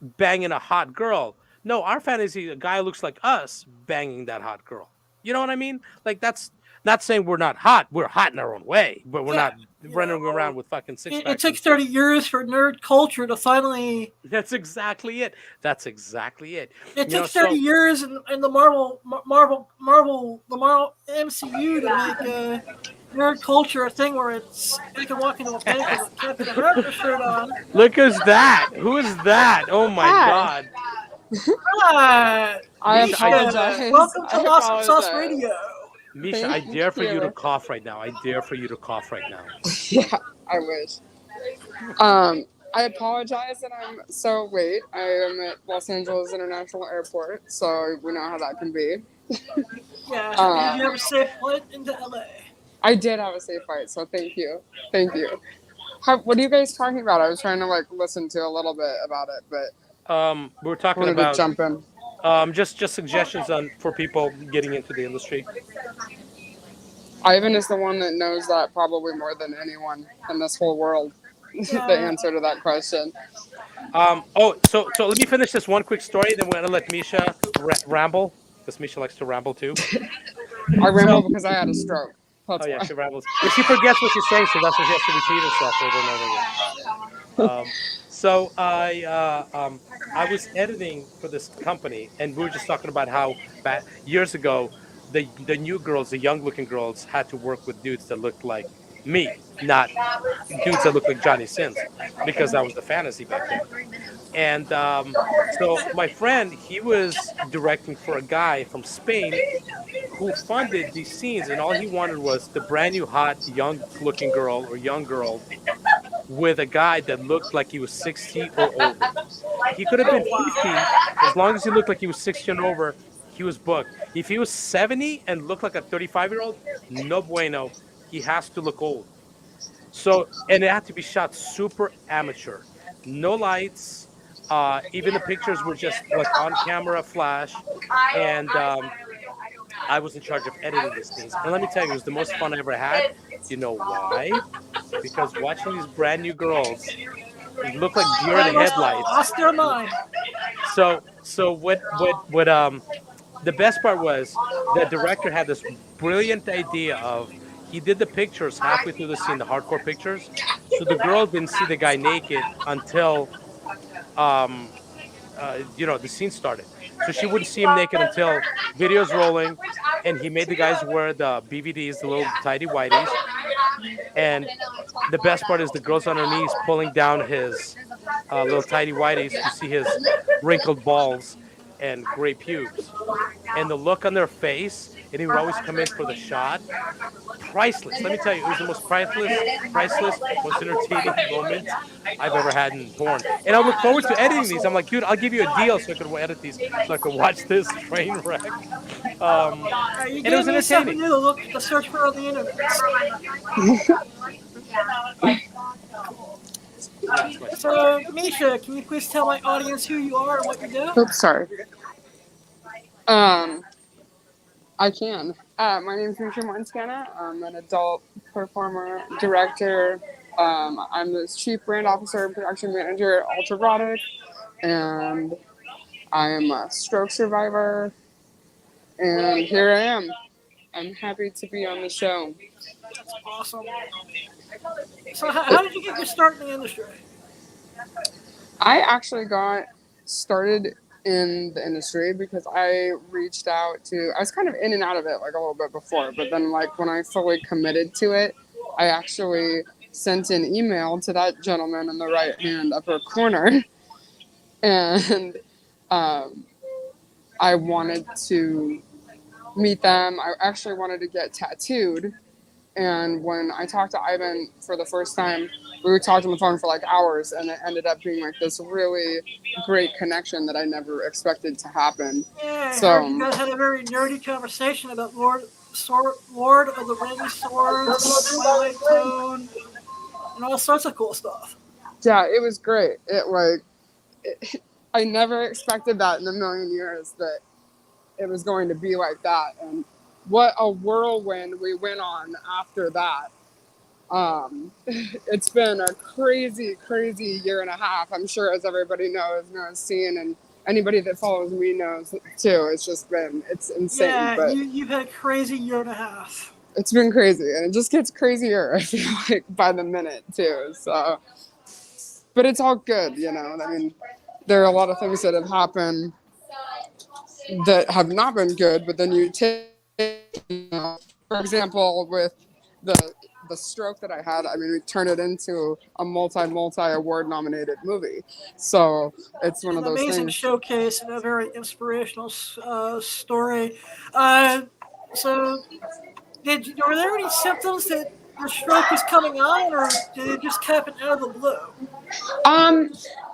banging a hot girl. No, our fantasy a guy who looks like us banging that hot girl. You know what I mean? Like that's not saying we're not hot. We're hot in our own way, but we're yeah, not you running around know, with fucking six it packs took and 30 years for nerd culture to finally. that's exactly it. That's exactly it. It You know, took 30 so years in the the Marvel MCU to make nerd culture a thing where it's I can walk into a bank with a Captain America shirt on. look who's that? Who is that? Oh my Hi. god. Hi, I Misha, Misha. apologize. Welcome to I Awesome Sauce apologize. Radio. Misha, I Thank dare for you to you. cough right now. I dare for you to cough right now. Yeah, I wish. I apologize that I'm so late. I am at Los Angeles International Airport, so we know how that can be. Yeah, did Uh, you have a safe flight into LA? I did have a safe flight, so thank you. Thank you. What are you guys talking about? I was trying to like listen to a little bit about it, but We were I talking wanted to about jump in. just suggestions on for people getting into the industry. Ivan is the one that knows that probably more than anyone in this whole world. The Yeah, answer to that question. So let me finish this one quick story. Then we're gonna let Misha ramble because Misha likes to ramble too. I So, ramble because I had a stroke. oh That's yeah, why. she rambles, but she forgets what she's saying, so that's why she has to repeat herself over and over again. So I was editing for this company, and we were just talking about how years ago the new girls, the young looking girls, had to work with dudes that looked like me, not dudes that looked like Johnny Sins, because that was the fantasy back then. And so my friend, he was directing for a guy from Spain who funded these scenes, and all he wanted was the brand new hot young looking girl or young girl with a guy that looked like he was 60 or over. He could have been 50 as long as he looked like he was 60 and over. He was booked. If he was 70 and looked like a 35-year-old, no bueno. He has to look old. So, and it had to be shot super amateur, no lights. Even the pictures were just like on camera flash, and I was in charge of editing these things. And let me tell you, it was the most fun I ever had. You know why? Because watching these brand new girls look like deer in I the headlights. lost their mind. So what the best part was the director had this brilliant idea of he did the pictures halfway through the scene, the hardcore pictures. So the girl didn't see the guy naked until um the scene started. So she wouldn't see him naked until videos rolling, and he made the guys wear the BVDs, the little tidy whities. And the best part is the girls on her knees pulling down his little tidy whities to see his wrinkled balls and gray pubes. And the look on their face, and he would always come in for the shot. Priceless. Let me tell you, it was the most priceless, most entertaining moment I've ever had in porn. And I look forward to editing these. I'm like, dude, I'll give you a deal so I can edit these, so I can watch this train wreck. You And it gave was me something entertaining. new to search for on the internet. That's my story. So, Misha, can you please tell my audience who you are and what you do? Oops, sorry. Um, I can. My name is Misha Montana. I'm an adult performer, director. I'm the chief brand officer and production manager at Ultraviolet, and I am a stroke survivor. And here I am. I'm happy to be on the show. That's awesome. So, how did you get your start in the industry? I actually got started in the industry because I reached out to, I was kind of in and out of it like a little bit before, but then like when I fully committed to it, I actually sent an email to that gentleman in the right hand upper corner, and I wanted to meet them. I actually wanted to get tattooed. And when I talked to Ivan for the first time, we talked on the phone for like hours, and it ended up being like this really great connection that I never expected to happen. Yeah, I heard you So, guys had a very nerdy conversation about Lord of the Rings swords, Twilight Zone, and all sorts of cool stuff. yeah, it was great. I never expected that in a million years that it was going to be like that. And what a whirlwind we went on after that. It's been a crazy, crazy year and a half. I'm sure, as everybody knows Cian, and anybody that follows me knows too. It's insane. Yeah, But you've had a crazy year and a half. it's been crazy, and it just gets crazier, I feel like, by the minute too. So, but it's all good, you know. I mean, there are a lot of things that have happened that have not been good, but then you take, you know, for example, with the stroke that I had, I mean, we turned it into a multi award nominated movie. So it's one of those amazing things. showcase and a very inspirational story. So, were there any symptoms that the stroke was coming on, or did it just happen out of the blue?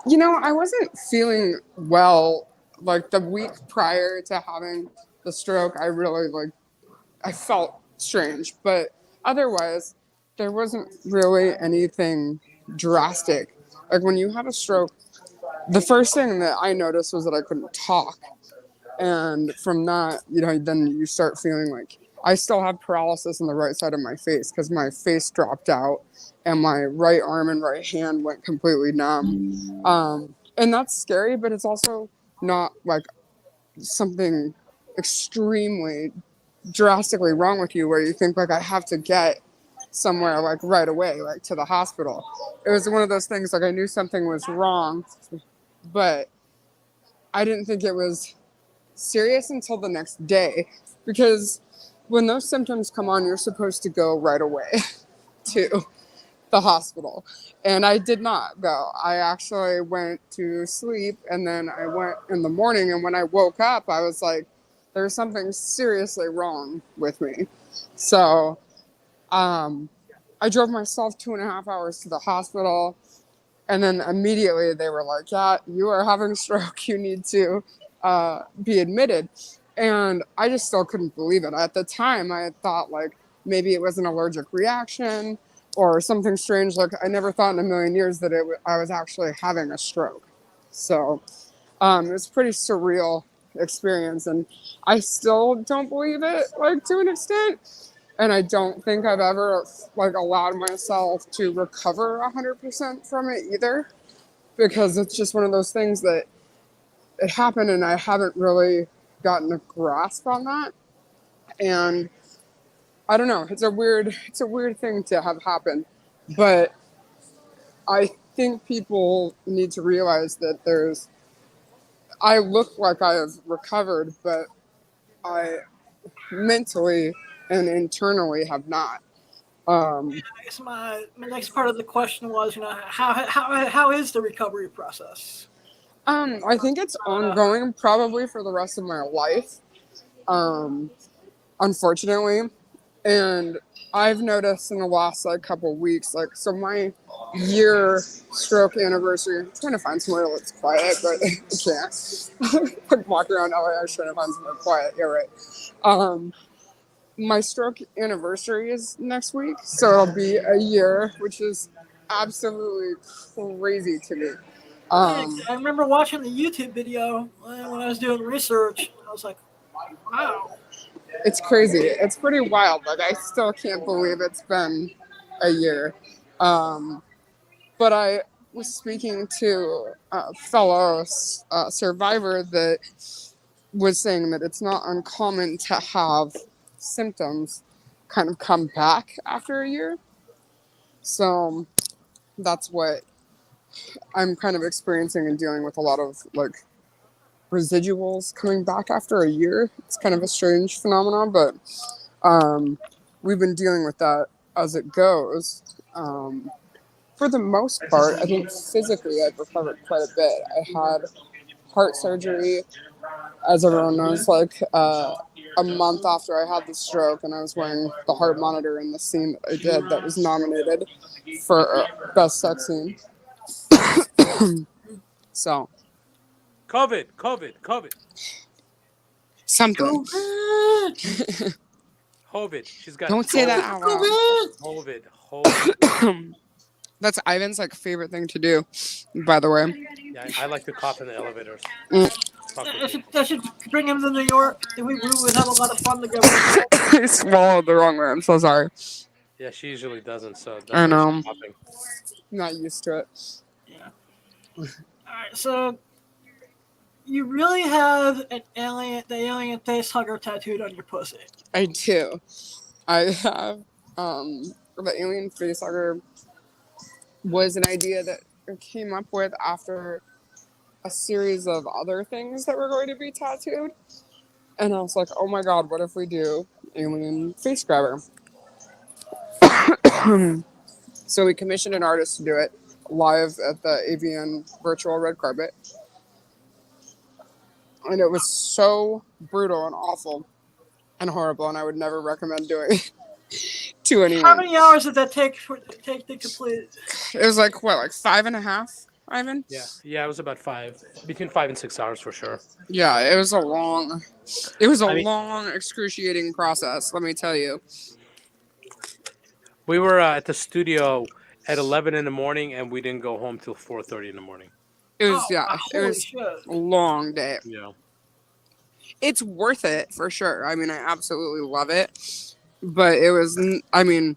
You know, I wasn't feeling well like the week prior to having the stroke. I felt strange, but otherwise there wasn't really anything drastic. Like when you have a stroke, the first thing that I noticed was that I couldn't talk. And from that, you know, then you start feeling like I still have paralysis on the right side of my face because my face dropped out and my right arm and right hand went completely numb. And that's scary, but it's also not like something extremely drastically wrong with you where you think like I have to get somewhere like right away, like to the hospital. It was one of those things like I knew something was wrong, but I didn't think it was serious until the next day, because when those symptoms come on, you're supposed to go right away to the hospital. And I did not go. I actually went to sleep, and then I went in the morning, and when I woke up, I was like, there's something seriously wrong with me. So I drove myself 2.5 hours to the hospital, and then immediately they were like, yeah, you are having a stroke. You need to be admitted. And I just still couldn't believe it. At the time, I had thought like maybe it was an allergic reaction or something strange. Like I never thought in a million years that I was actually having a stroke. So it was a pretty surreal experience, and I still don't believe it, like to an extent. And I don't think I've ever like allowed myself to recover 100% from it either, because it's just one of those things that it happened and I haven't really gotten a grasp on that. And I don't know, it's a weird thing to have happen, but I think people need to realize that I look like I have recovered, but I mentally and internally have not. I guess my next part of the question was, you know, how is the recovery process? I think it's ongoing probably for the rest of my life, unfortunately. And I've noticed in the last like couple weeks, like, so my year stroke anniversary, I'm trying to find somewhere that's quiet, but I can't. I'm walking around LA, I was trying to find somewhere quiet. Yeah, right. My stroke anniversary is next week, so it'll be a year, which is absolutely crazy to me. I remember watching the YouTube video when I was doing research. I was like, wow. It's crazy. It's pretty wild. Like, I still can't believe it's been a year. But I was speaking to a fellow survivor that was saying that it's not uncommon to have symptoms kind of come back after a year. So that's what I'm kind of experiencing and dealing with, a lot of like residuals coming back after a year. It's kind of a strange phenomenon, but we've been dealing with that as it goes. For the most part, I think physically I've recovered quite a bit. I had heart surgery, as everyone knows, like a month after I had the stroke, and I was wearing the heart monitor in the scene that I did that was nominated for best sex scene. So COVID. something. COVID. She's got Don't say that out loud. COVID. That's Ivan's like favorite thing to do, by the way. Yeah, I like to cough in the elevators. I should bring him to New York. And we would have a lot of fun together. I swallowed the wrong way. I'm so sorry. Yeah, she usually doesn't. So that's I know. why she's coughing. Not used to it. Yeah. All right, so you really have the alien face hugger tattooed on your pussy. I do. I have the alien facehugger was an idea that I came up with after a series of other things that were going to be tattooed. And I was like, oh my god, what if we do alien face grabber? So we commissioned an artist to do it live at the AVN virtual red carpet. And it was so brutal and awful and horrible, and I would never recommend doing it to anyone. How many hours did that take to complete? It was like, what, like 5.5, Ivan? Yeah, it was about between 5 and 6 hours for sure. Yeah, it was a long, long, excruciating process, let me tell you. We were at the studio at 11 in the morning, and we didn't go home till 4:30 in the morning. It was, it holy was shit. a long day. Yeah. It's worth it, for sure. I mean, I absolutely love it. But it was, I mean,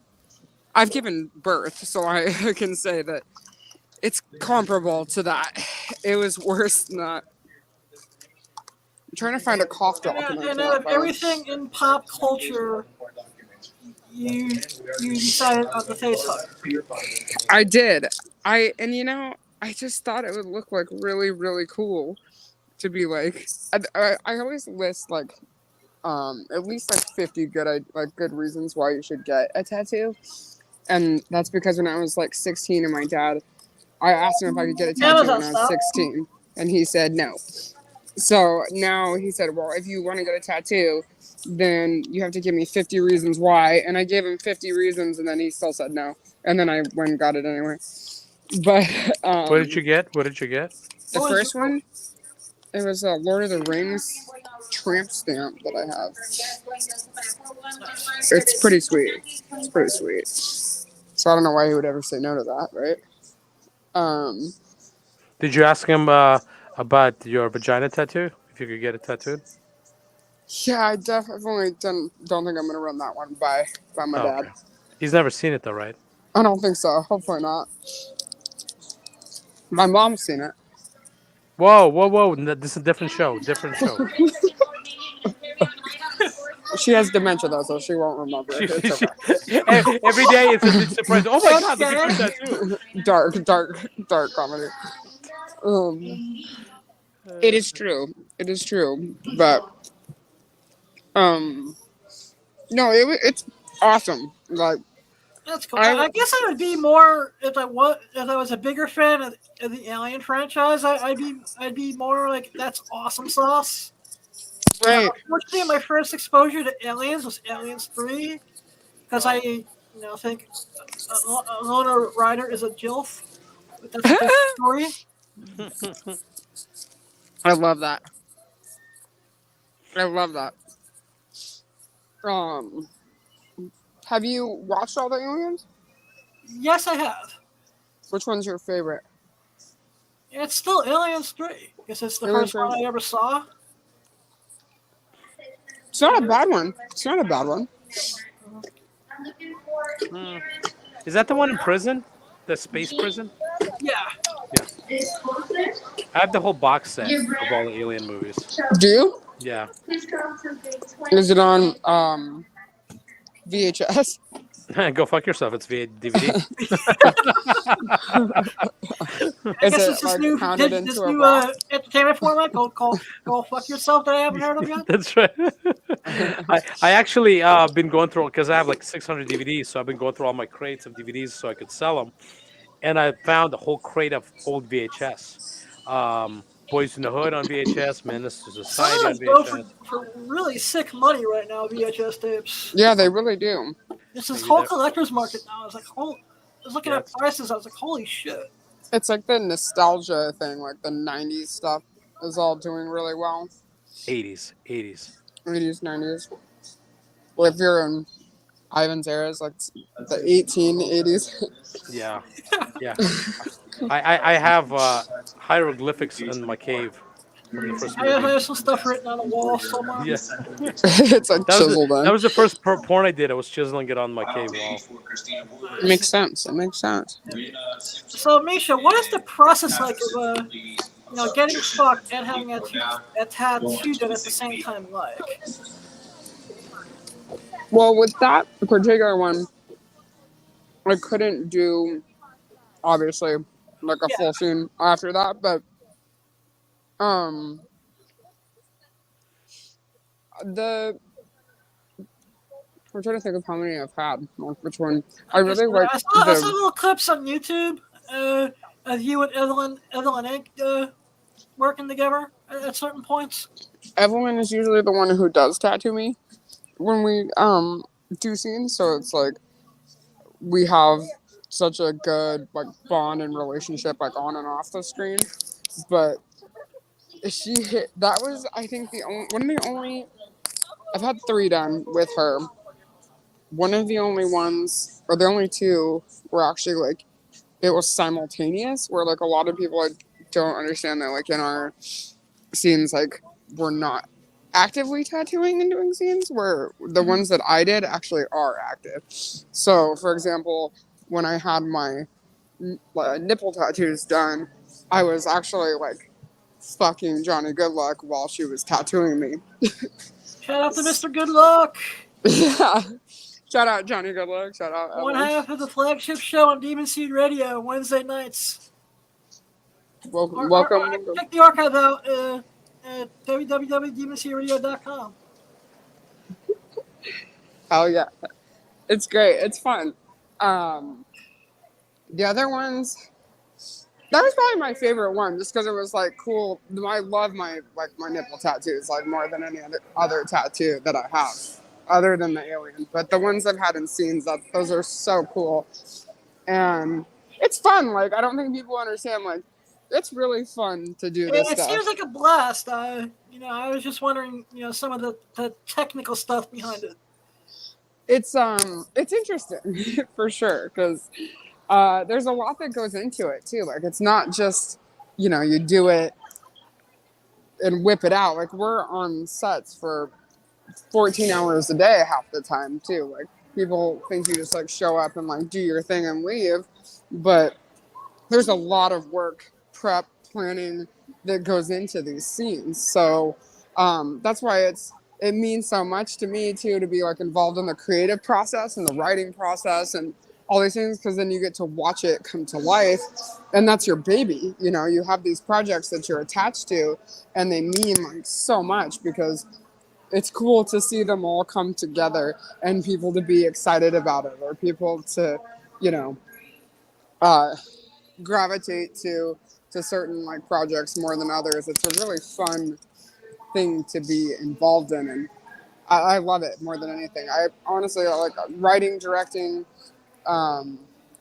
I've given birth, so I can say that it's comparable to that. It was worse than that. I'm trying to find a cough document. And out of everything in pop culture, you decided on the face hugger. I did. And you know, I just thought it would look like really, really cool to be like. I always list like at least like 50 good reasons why you should get a tattoo, and that's because when I was like 16 and my dad, I asked him if I could get a tattoo when I was 16, and he said no. So now he said, well, if you want to get a tattoo, then you have to give me 50 reasons why. And I gave him 50 reasons, and then he still said no. And then I went and got it anyway. But What did you get? The first one, it was a Lord of the Rings tramp stamp that I have. It's pretty sweet. So I don't know why he would ever say no to that, right? Did you ask him about your vagina tattoo? If you could get it tattooed? Yeah, I definitely don't think I'm going to run that one by my dad. Okay. He's never seen it though, right? I don't think so. Hopefully not. My mom's seen it. Whoa. This is a different show. She has dementia though, so she won't remember it. It's okay. Every day it's a big surprise. Oh my god, look at your tattoo. Dark comedy. It is true. But no, it's awesome. Like, that's cool. I guess I would be more if I was a bigger fan of the Alien franchise. I'd be more like, that's awesome sauce. Right. Unfortunately, my first exposure to Aliens was Aliens 3, because I think Lona Ryder is a jilf. But that's a different story. I love that. Have you watched all the Aliens? Yes, I have. Which one's your favorite? It's still Aliens 3, because it's the first one I ever saw. It's not a bad one. Is that the one in prison? The space prison? Yeah. I have the whole box set of all the Alien movies. Do you? Yeah. Is it on VHS? Go fuck yourself. It's via DVD. I guess it's this new entertainment format. Go fuck yourself that I haven't heard of yet. That's right. I actually been going through, because I have like 600 DVDs, so I've been going through all my crates of DVDs so I could sell them, and I found a whole crate of old VHS. Boys in the Hood on VHS, Menace to Some Society of on those go VHS. for really sick money right now, VHS tapes. Yeah, they really do. It's this Maybe whole that- collector's market now. I was like, I was looking Yeah, at prices. I was like, holy shit. It's like the nostalgia thing, like the 90s stuff is all doing really well. 80s. 80s, 90s. Well, if you're in Ivan's era, it's like the 1880s. Yeah. I have hieroglyphics in my cave from the first I movie. have some stuff written on the wall somewhere. Yeah, It's like chiseled that in. was the first porn I did. I was chiseling it on my cave wall. It makes sense. It makes sense. So, Misha, what is the process like of getting fucked and having a tattoo done at the same time like? Well, with that particular one, I couldn't do, obviously, like a full scene after that, but we're trying to think of how many I've had, like which one. I really like I saw little clips on YouTube of you and Evelyn Inc. Working together at certain points. Evelyn is usually the one who does tattoo me when we do scenes, so it's like we have such a good like bond and relationship like on and off the screen. But that was I think one of the only I've had 3 done with her. One of the only ones, or the only 2, were actually like it was simultaneous, where like a lot of people like don't understand that like in our scenes like we're not actively tattooing and doing scenes, where the ones that I did actually are active. So for example, when I had my nipple tattoos done, I was actually like fucking Johnny Goodluck while she was tattooing me. Shout out to Mr. Good Luck. Yeah. Shout out Johnny Goodluck. Shout out One Ellen. half of the flagship show on Demon Seed Radio Wednesday nights. Welcome. Check the archive out at www.demonseedradio.com. Oh yeah, it's great. It's fun. The other ones, that was probably my favorite one, just because it was like cool. I love my nipple tattoos like more than any other tattoo that I have, other than the alien. But the ones I've had in scenes, those are so cool, and it's fun. Like I don't think people understand. Like it's really fun to do this It stuff. seems like a blast. I was just wondering, some of the technical stuff behind it. It's interesting for sure, because there's a lot that goes into it too. Like it's not just you do it and whip it out. Like we're on sets for 14 hours a day half the time too. Like people think you just like show up and like do your thing and leave, but there's a lot of work, prep, planning that goes into these scenes. So that's why it means so much to me too to be like involved in the creative process and the writing process and all these things, because then you get to watch it come to life, and that's your baby. You have these projects that you're attached to, and they mean like so much, because it's cool to see them all come together and people to be excited about it, or people to gravitate to certain like projects more than others. It's a really fun thing to be involved in, and I love it more than anything. I honestly like writing, directing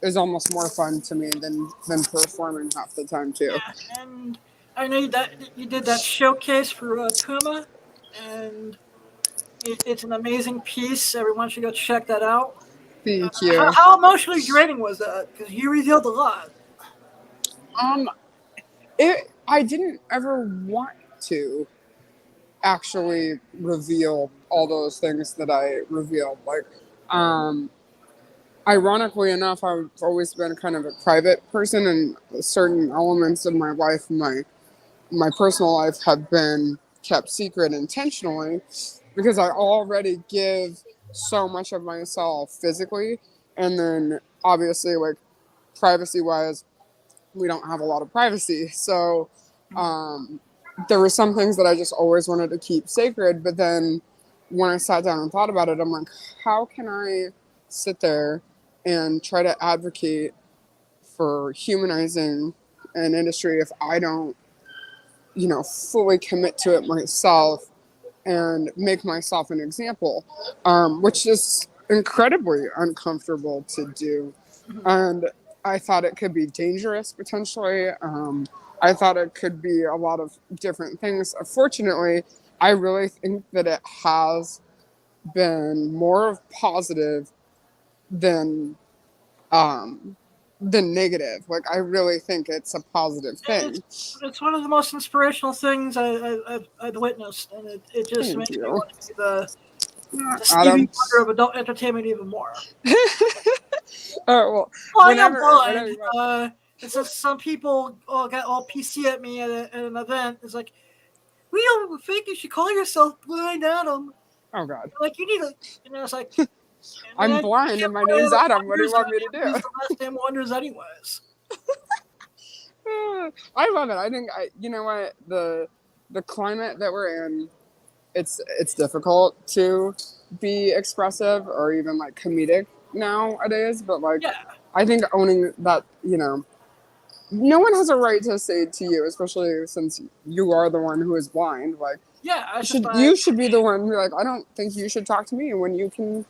is almost more fun to me than performing half the time too. Yeah, and I know that you did that showcase for Puma, and it's an amazing piece. Everyone should go check that out. Thank you. How emotionally draining was that? Because you revealed a lot. I didn't ever want to actually reveal all those things that I revealed. Like, ironically enough, I've always been kind of a private person, and certain elements of my life, my personal life, have been kept secret intentionally, because I already give so much of myself physically, and then obviously like privacy wise, we don't have a lot of privacy. So there were some things that I just always wanted to keep sacred. But then when I sat down and thought about it, I'm like, how can I sit there and try to advocate for humanizing an industry if I don't fully commit to it myself and make myself an example, which is incredibly uncomfortable to do. And I thought it could be dangerous potentially. I thought it could be a lot of different things. Fortunately, I really think that it has been more of positive than negative. Like, I really think it's a positive thing. It's one of the most inspirational things I've witnessed, and it just Thank makes me you. want to be the Stevie Adam. Wonder of adult entertainment even more. Well, Well, whenever blind. you It's just some people got all PC at me at an event. It's like, we don't think you should call yourself Blind Adam. oh God, Like, you need to, it's like, I'm blind and my name's Adam. What do you want me to do? Use the last name Wonders anyways. I love it. I think you know what, the climate that we're in, it's difficult to be expressive or even like comedic nowadays. But like, Yeah. I think owning that, no one has a right to say to you, especially since you are the one who is blind. Like, Yeah, you should be the one who, like, I don't think you should talk to me when you can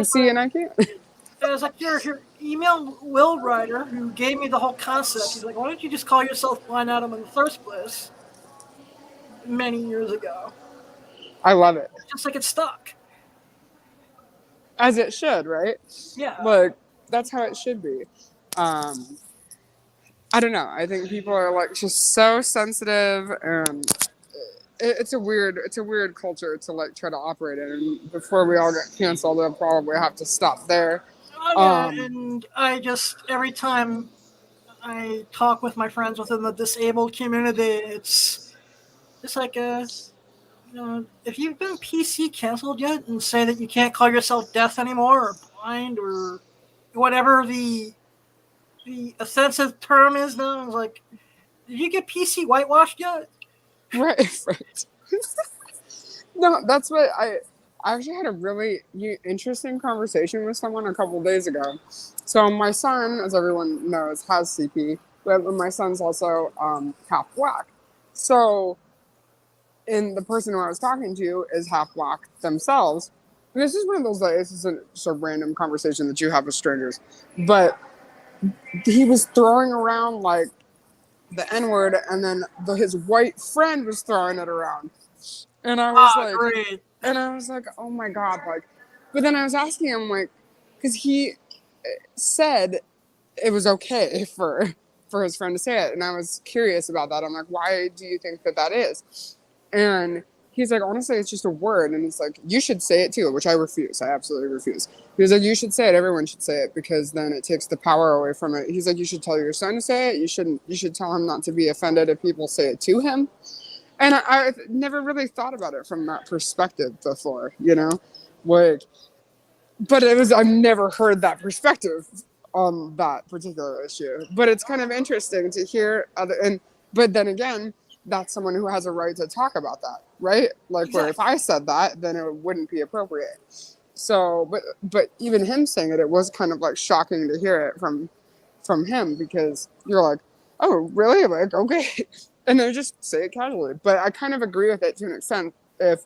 see and I can't. It was like your email Will Ryder, who gave me the whole concept. He's like, why don't you just call yourself Blind Adam in the first place? Many years ago. I love it. Just like it's stuck. As it should, right? Yeah. Like, that's how it should be. I don't know. I think people are like just so sensitive, and it's a weird culture to like try to operate in. And before we all get canceled, they'll probably have to stop there. Oh, yeah, and I just, every time I talk with my friends within the disabled community, it's just like if you've been PC canceled yet and say that you can't call yourself deaf anymore or blind or whatever the offensive term is now, it's like, did you get PC whitewashed yet? Right. No, that's what I actually had a really interesting conversation with someone a couple days ago. So my son, as everyone knows, has CP, but my son's also half black. So, and the person who I was talking to is half black themselves. And this is one of those days, this is just a random conversation that you have with strangers. But he was throwing around like the N-word, and then his white friend was throwing it around. And I was great. And I was like, oh my God, like, but then I was asking him, like, because he said it was okay for his friend to say it. And I was curious about that. I'm like, why do you think that is? And he's like, honestly, it's just a word. And he's like, you should say it too, which I refuse. I absolutely refuse. He was like, you should say it. Everyone should say it, because then it takes the power away from it. He's like, you should tell your son to say it. You should tell him not to be offended if people say it to him. And I never really thought about it from that perspective before, like, but I've never heard that perspective on that particular issue. But it's kind of interesting to hear but then again, that's someone who has a right to talk about that, right? Like, Exactly. Where if I said that, then it wouldn't be appropriate. So, but even him saying it was kind of like shocking to hear it from him, because you're like, oh, really? Like, okay. And then just say it casually. But I kind of agree with it to an extent. If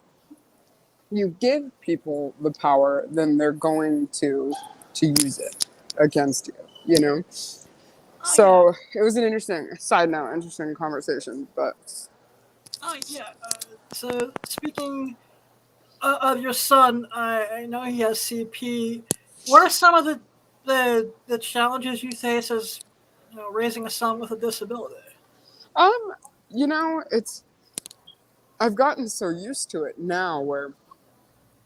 you give people the power, then they're going to use it against you, So it was an interesting conversation. But so speaking of your son, I know he has CP. What are some of the challenges you face as raising a son with a disability? I've gotten so used to it now, where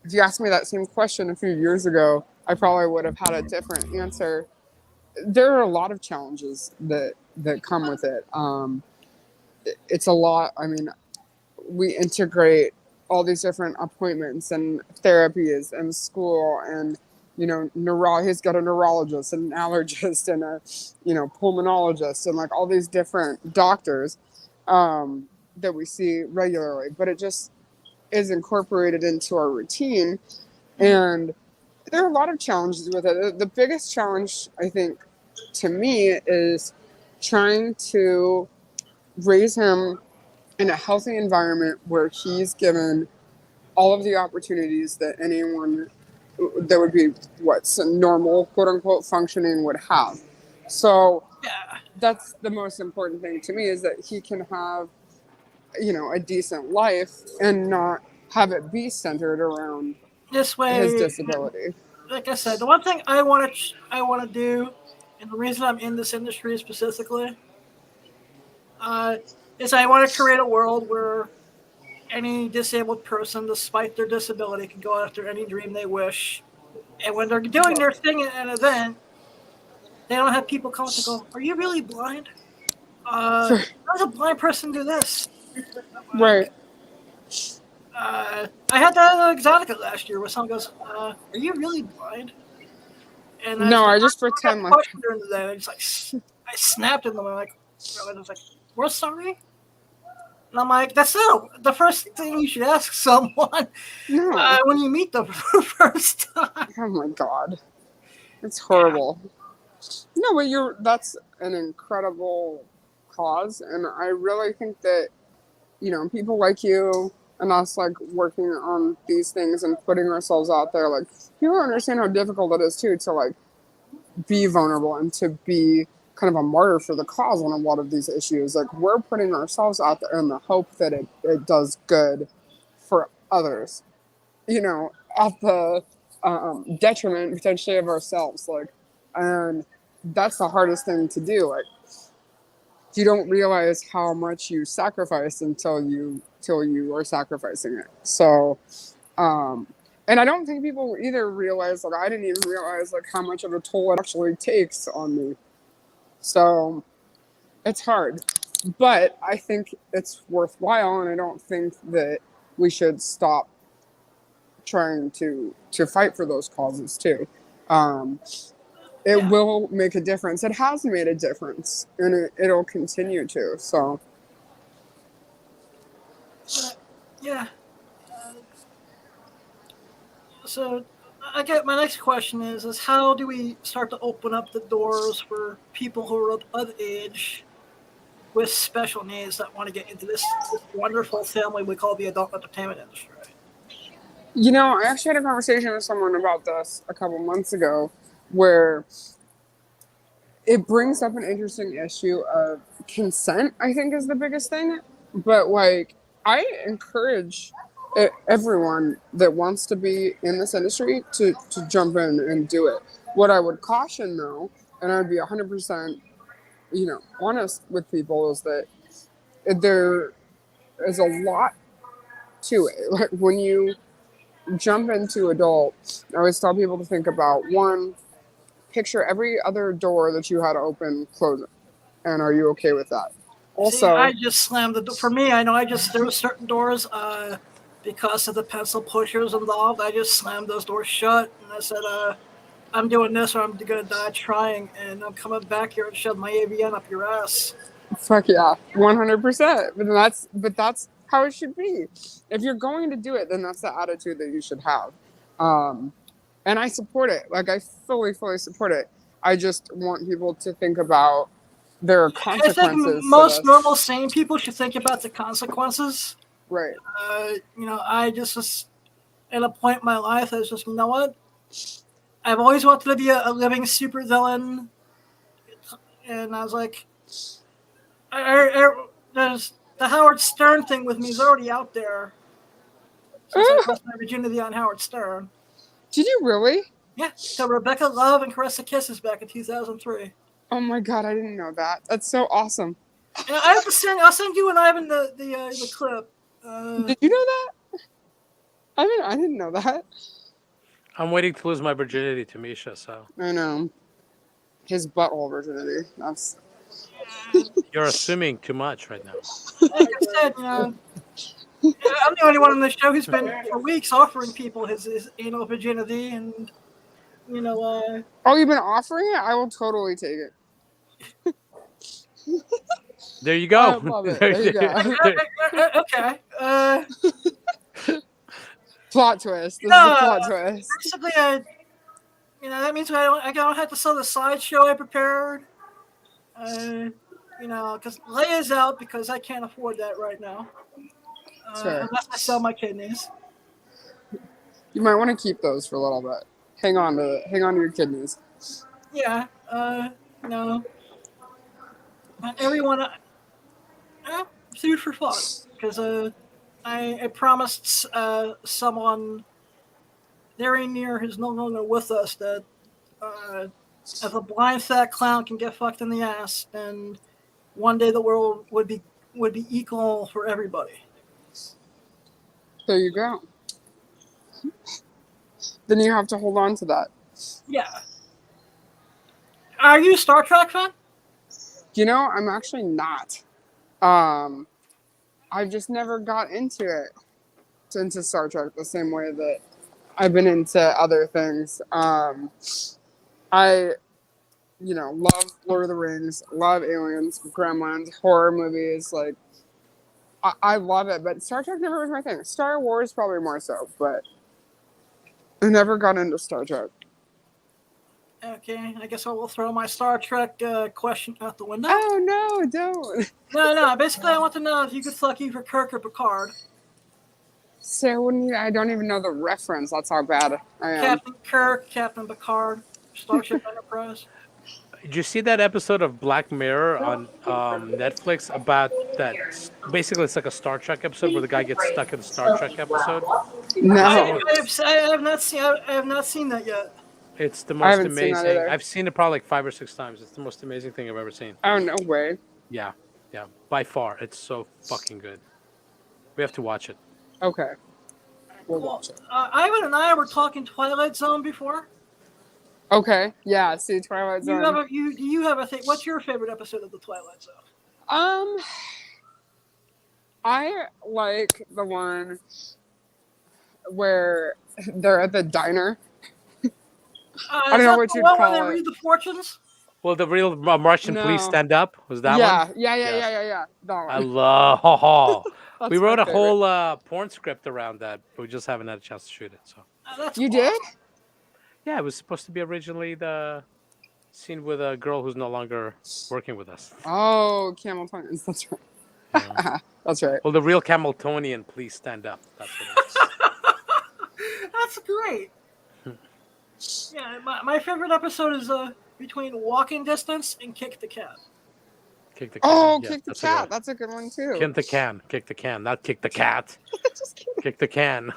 if you asked me that same question a few years ago, I probably would have had a different answer. There are a lot of challenges that come with it. It's a lot. I mean, we integrate all these different appointments and therapies and school, and he's got a neurologist and an allergist and a pulmonologist and like all these different doctors that we see regularly, but it just is incorporated into our routine. And there are a lot of challenges with it. The biggest challenge, I think, to me, is trying to raise him in a healthy environment where he's given all of the opportunities that anyone that would be what's normal, quote unquote, functioning would have. So Yeah. that's the most important thing to me, is that he can have, a decent life and not have it be centered around This his way, disability. like I said, the one thing I want to do, and the reason I'm in this industry specifically, is I want to create a world where any disabled person, despite their disability, can go after any dream they wish. And when they're doing their thing at an event, they don't have people come up and go, "Are you really blind? How does a blind person do this?" Right. I had that at Exotica last year where someone goes, "Are you really blind?" And No, I just I got pretend the like. question during the day. It's like I snapped at them. I'm like, I was like, "We're sorry." And I'm like, that's not the first thing you should ask someone No. when you meet them for the first time. Oh my God. It's horrible. No, but that's an incredible cause. And I really think that, people like you and us, like, working on these things and putting ourselves out there, like, people understand how difficult it is too to, like, be vulnerable and to be kind of a martyr for the cause on a lot of these issues. Like, we're putting ourselves out there in the hope that it does good for others, at the detriment potentially of ourselves. Like, and that's the hardest thing to do. Like, you don't realize how much you sacrifice until you are sacrificing it. So, and I don't think people either realize, like, I didn't even realize, like, how much of a toll it actually takes on me. So it's hard, but I think it's worthwhile, and I don't think that we should stop trying to fight for those causes too. It will make a difference. It has made a difference, and it'll continue to. So Yeah. So I get my next question is how do we start to open up the doors for people who are of age with special needs that want to get into this wonderful family we call the adult entertainment industry? I actually had a conversation with someone about this a couple months ago, where it brings up an interesting issue of consent, I think, is the biggest thing. But, like, I encourage everyone that wants to be in this industry to jump in and do it. What I would caution, though, and I would be 100%, honest with people, is that there is a lot to it. Like, when you jump into adult, I always tell people to think about, one, picture every other door that you had to open, close it. And are you okay with that? Also, See, I just slammed the door. For me, I know there were certain doors, because of the pencil pushers involved, I just slammed those doors shut. And I said, I'm doing this or I'm going to die trying. And I'm coming back here and shove my AVN up your ass. fuck yeah, 100%. But that's how it should be. If you're going to do it, then that's the attitude that you should have. And I support it. Like, I fully support it. I just want people to think about their consequences. I think most normal sane people should think about the consequences. Right. I just was at a point in my life that was just, you know what? I've always wanted to be a living supervillain. And I was like, there's the Howard Stern thing with me is already out there. Since I lost my virginity on Howard Stern. Did you really? Yeah. So Rebecca Love and Caressa Kisses back in 2003. Oh my God, I didn't know that. That's so awesome. And I have to send. I'll send you and Ivan the clip. Did you know that? I didn't know that. I'm waiting to lose my virginity to Misha, so. I know. His butthole virginity. That's. You're assuming too much right now. Like I said, I'm the only one on the show who's been for weeks offering people his anal virginity, and Oh, you've been offering it? I will totally take it. There you go. I love it. There you go. Okay. Plot twist. This is a plot twist. Basically, that means I don't have to sell the sideshow I prepared. because Leia's out because I can't afford that right now. Sure. Unless I sell my kidneys. You might want to keep those for a little bit. Hang on to your kidneys. Yeah. Everyone, food for thought. Because I promised someone very near who's no longer with us that if a blind fat clown can get fucked in the ass, then one day the world would be equal for everybody. There you go. Then you have to hold on to that. Yeah. Are you a Star Trek fan? I'm actually not. I've just never got into Star Trek the same way that I've been into other things. I love Lord of the Rings, love Aliens, Gremlins, horror movies. Like, I love it, but Star Trek never was my thing. Star Wars probably more so, but I never got into Star Trek. Okay, I guess I will throw my Star Trek question out the window. Oh, no, don't. No. Basically, I want to know if you could fuck either Kirk or Picard. So I don't even know the reference. That's how bad I am. Captain Kirk, Captain Picard, Starship Enterprise. Did you see that episode of Black Mirror on Netflix about that? Basically, it's like a Star Trek episode where the guy gets stuck in a Star Trek episode. No. I have not seen that yet. It's the I most haven't seen that amazing. either. I've seen it probably like 5 or 6 times. It's the most amazing thing I've ever seen. Oh, no way. Yeah, by far, it's so fucking good. We have to watch it. Okay. We'll watch it. Ivan and I were talking Twilight Zone before. Okay. Yeah. See, Twilight Zone. Do you have a thing? What's your favorite episode of the Twilight Zone? I like the one where they're at the diner. I don't know what you'd call They it. read the fortunes. Well, the real Martian No. Police Stand Up was that one. Yeah. That one. I love. That's We wrote my a whole favorite. porn script around that, but we just haven't had a chance to shoot it. So That's You awesome. did? yeah, it was supposed to be originally the scene with a girl who's no longer working with us. Oh, Cameltonians. That's right. Yeah. That's right. Well, the real Cameltonian, please stand up. That's what it is. That's great. Yeah, my favorite episode is between Walking Distance and Kick the Cat. Kick the can. Oh, Yeah, kick the that's a good cat. one. That's a good one too. Kick the can. Kick the can. Not kick the cat. Just kidding. Kick the can.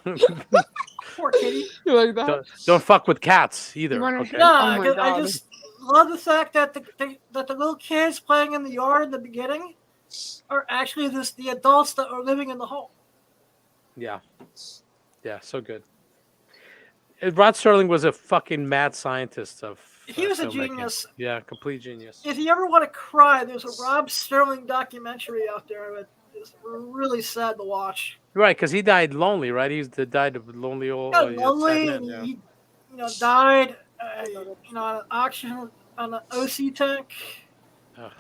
Poor kitty. You like that? don't fuck with cats either. You wanna- Okay. No, Oh my 'cause I God. just love the fact that the little kids playing in the yard in the beginning are actually the adults that are living in the home. Yeah, so good. Rod Serling was a fucking mad scientist of. He was a filmmaking. genius. Yeah, complete genius. If you ever want to cry, there's a Rob Sterling documentary out there that is really sad to watch. Right, because he died lonely, right? Died of lonely old. He got lonely, sad and man, he died, on an oxygen on an OC tank. Ugh.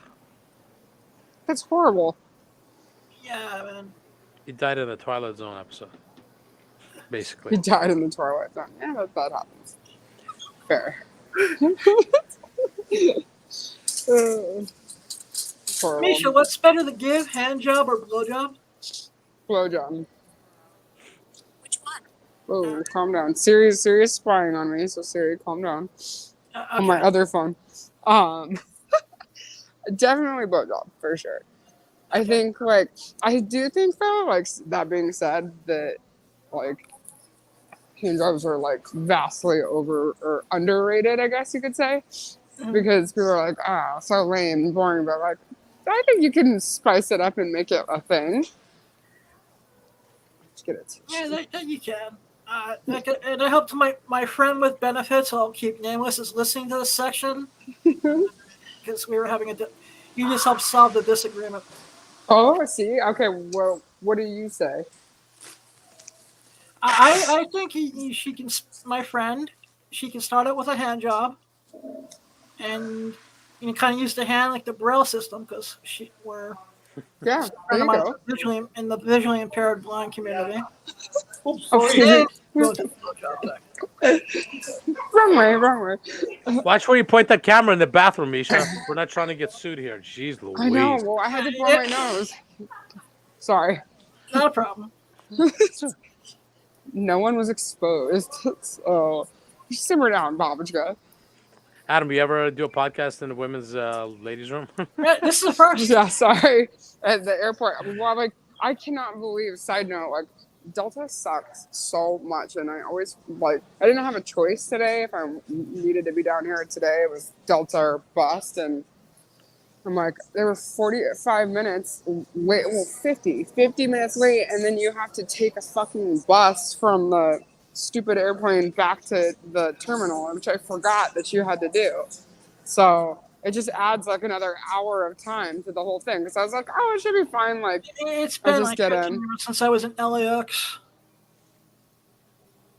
That's horrible. Yeah, man. He died in the Twilight Zone episode, He basically. died in the Twilight Zone. Yeah, that happens. Fair. Horrible. Misha, what's better to give, hand job or blow job? Blowjob. Which one? Whoa, calm down. Siri's spying on me, so Siri, calm down. On my Okay. other phone. Definitely blowjob, for sure. I think, I do think, though, that being said, that, hand jobs are, vastly over or underrated, I guess you could say. Mhm. Because people are like, so lame and boring, but, I think you can spice it up and make it a thing. Let's get it. Yeah, that you can. And I hope my friend with benefits, I'll keep nameless, is listening to this section. Because we were having you just helped solve the disagreement. Oh, see? Okay, well, what do you say? I think she can, my friend, she can start out with a hand job. And you can kind of use the hand like the Braille system because we're Yeah, there you go. in the visually impaired blind community. Okay. Go to the blowjob section. Wrong way. Watch where you point that camera in the bathroom, Misha. We're not trying to get sued here. Jeez Louise. I know. Well, I had to blow my nose. Sorry. Not a problem. No one was exposed. So simmer down, Babushka. Adam, you ever do a podcast in the women's ladies' room? Yeah, this is the first. Yeah, sorry. At the airport, well, like I cannot believe. Side note, like Delta sucks so much, and I always like I didn't have a choice today. If I needed to be down here today, it was Delta or bust, and I'm like, there were 45 minutes wait, well 50 minutes wait, and then you have to take a fucking bus from the stupid airplane back to the terminal, which I forgot that you had to do. So it just adds like another hour of time to the whole thing. Because I was like, oh, it should be fine. Like It's I'll been just like get 15 in. years since I was in LAX.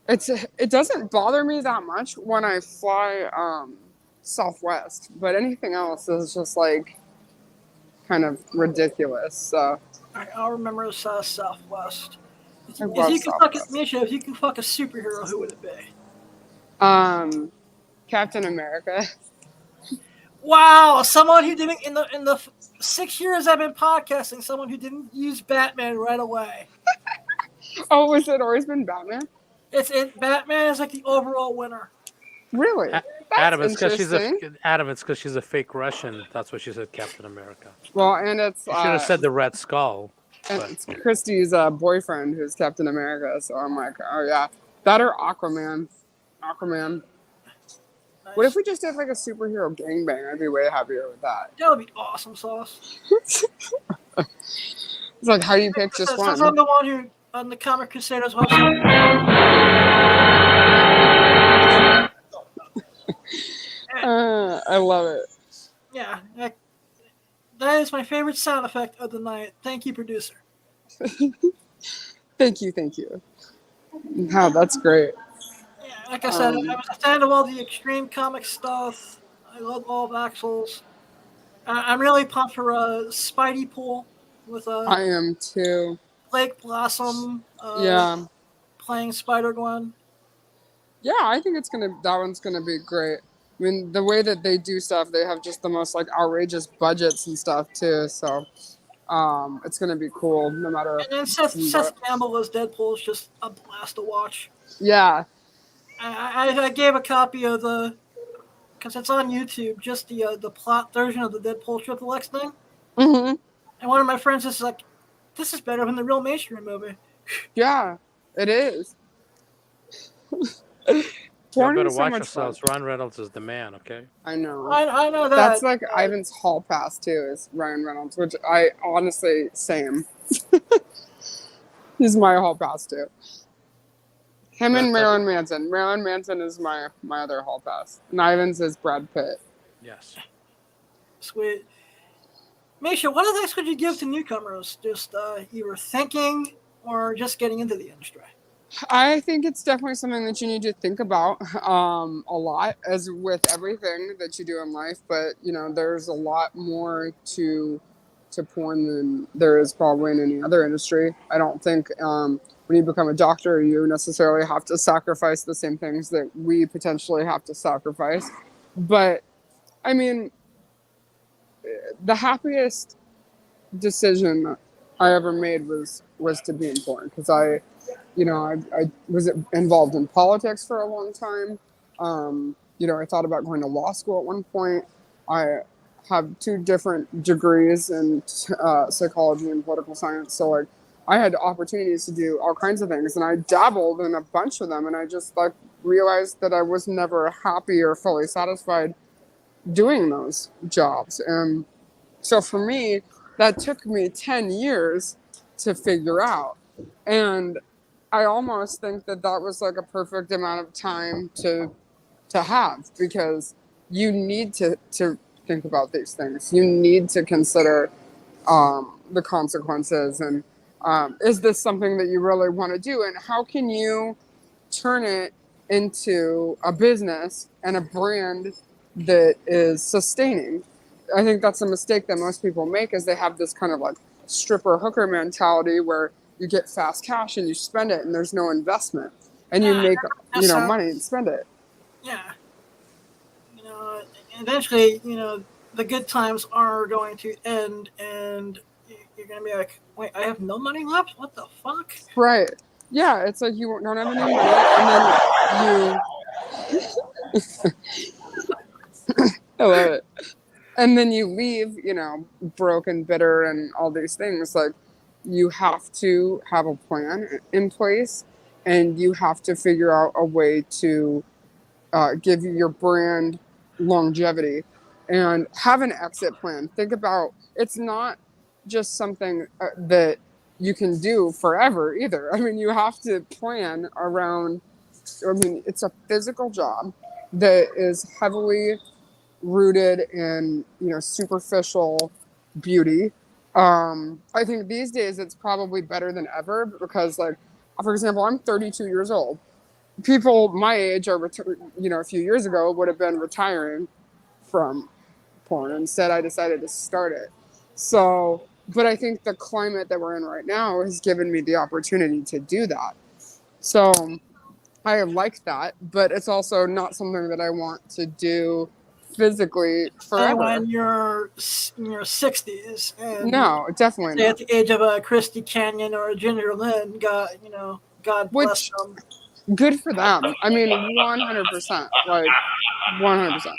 It doesn't bother me that much when I fly Southwest, but anything else is just like kind of ridiculous. So I'll remember Southwest. I If love you could fuck Southwest. Misha, if you could fuck a superhero, who would it be? Captain America. Wow, someone who didn't in the 6 years I've been podcasting, someone who didn't use Batman right away. Oh, was it always been Batman? Batman is like the overall winner. Really? That's Adam, it's because interesting. she's a fake Russian. That's what she said, Captain America. Well, and it's You should have said the Red Skull. and But it's Christie's boyfriend who's Captain America. So I'm like, oh yeah, that or Aquaman. Aquaman. Nice. What if we just did like a superhero gangbang? I'd be way happier with that. That would be awesome, Sauce. It's like, how do you pick just Since one? I'm the one who on the Comic Crusaders website. I love it. Yeah, that is my favorite sound effect of the night. Thank you, producer. Thank you. Wow, that's great. Yeah, like I said, I was a fan of all the extreme comic stuff. I love all of Axel's. I'm really pumped for a Spidey pool with I am too. Blake Blossom Yeah. playing Spider-Gwen. Yeah, I think that one's gonna be great. I mean, the way that they do stuff, they have just the most like outrageous budgets and stuff too. So, it's gonna be cool no matter. And then Seth Campbell as Deadpool is just a blast to watch. Yeah. I gave a copy of because it's on YouTube, just the plot version of the Deadpool Triple X thing. Mm-hmm. And one of my friends is like, this is better than the real mainstream movie. Yeah, it is. you better So watch much yourselves. fun. Ron Reynolds is the man, okay? I know. I know that. That's like Ivan's hall pass too, is Ryan Reynolds, which I honestly same. He's my hall pass too. Him and Marilyn Manson. Marilyn Manson is my other hall pass. And Ivan's is Brad Pitt. Yes. Sweet. Misha, what advice would you give to newcomers? Just either thinking or just getting into the industry? I think it's definitely something that you need to think about a lot, as with everything that you do in life. But you know, there's a lot more to porn than there is probably in any other industry. I don't think when you become a doctor, you necessarily have to sacrifice the same things that we potentially have to sacrifice. But I mean, the happiest decision I ever made was to be in porn, because I was involved in politics for a long time. I thought about going to law school at one point. I have 2 different degrees in psychology and political science. So like I had opportunities to do all kinds of things, and I dabbled in a bunch of them, and I just like realized that I was never happy or fully satisfied doing those jobs. And so for me, that took me 10 years to figure out. And I almost think that was like a perfect amount of time to have, because you need to think about these things. You need to consider the consequences, and is this something that you really want to do, and how can you turn it into a business and a brand that is sustaining. I think that's a mistake that most people make, is they have this kind of like stripper hooker mentality where you get fast cash and you spend it and there's no investment. and you Yeah, make that sounds- money and spend it. Yeah. Eventually, the good times are going to end, and you're going to be like, wait, I have no money left? What the fuck? Right. Yeah, it's like you don't have any money, and then I love it. And then you leave, broke and bitter and all these things. Like, you have to have a plan in place, and you have to figure out a way to give your brand longevity and have an exit plan. Think about, it's not just something that you can do forever either. I mean, you have to plan around, it's a physical job that is heavily rooted in, superficial beauty. I think these days it's probably better than ever because, like, for example, I'm 32 years old. People my age are, a few years ago would have been retiring from porn. Instead, I decided to start it. So, but I think the climate that we're in right now has given me the opportunity to do that. So I like that, but it's also not something that I want to do physically forever. When you're in your 60s. And No, definitely at not. the age of a Christy Canyon or a Ginger Lynn, God bless them. Good for them. I mean, 100%. Like, 100%.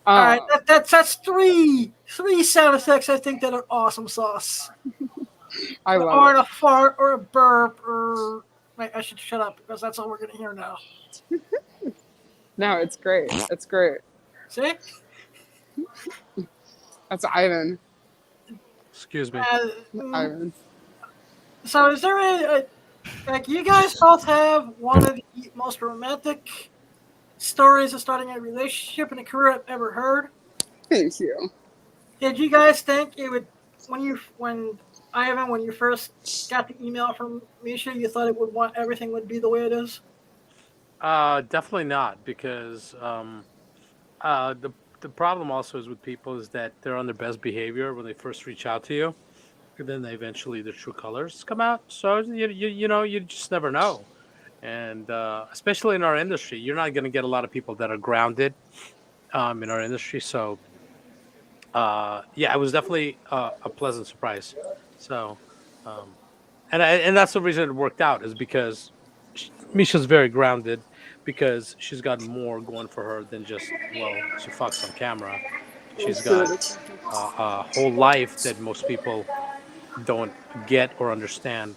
All right, that's three sound effects I think that are awesome sauce. I love or it. a fart or a burp or wait, I should shut up because that's all we're gonna hear now. No, it's great. It's great. See? That's Ivan. Excuse me. Ivan. So is there a like you guys both have one of the most romantic stories of starting a relationship in a career I've ever heard? Thank you. Did you guys think it would when you first got the email from Misha, you thought everything would be the way it is? Definitely not, because the problem also is with people is that they're on their best behavior when they first reach out to you, and then eventually their true colors come out. So you just never know, and especially in our industry, you're not going to get a lot of people that are grounded in our industry. So yeah, it was definitely a pleasant surprise. So and that's the reason it worked out is because Misha's very grounded, because she's got more going for her than just, well, she fucks on camera. She's got a whole life that most people don't get or understand.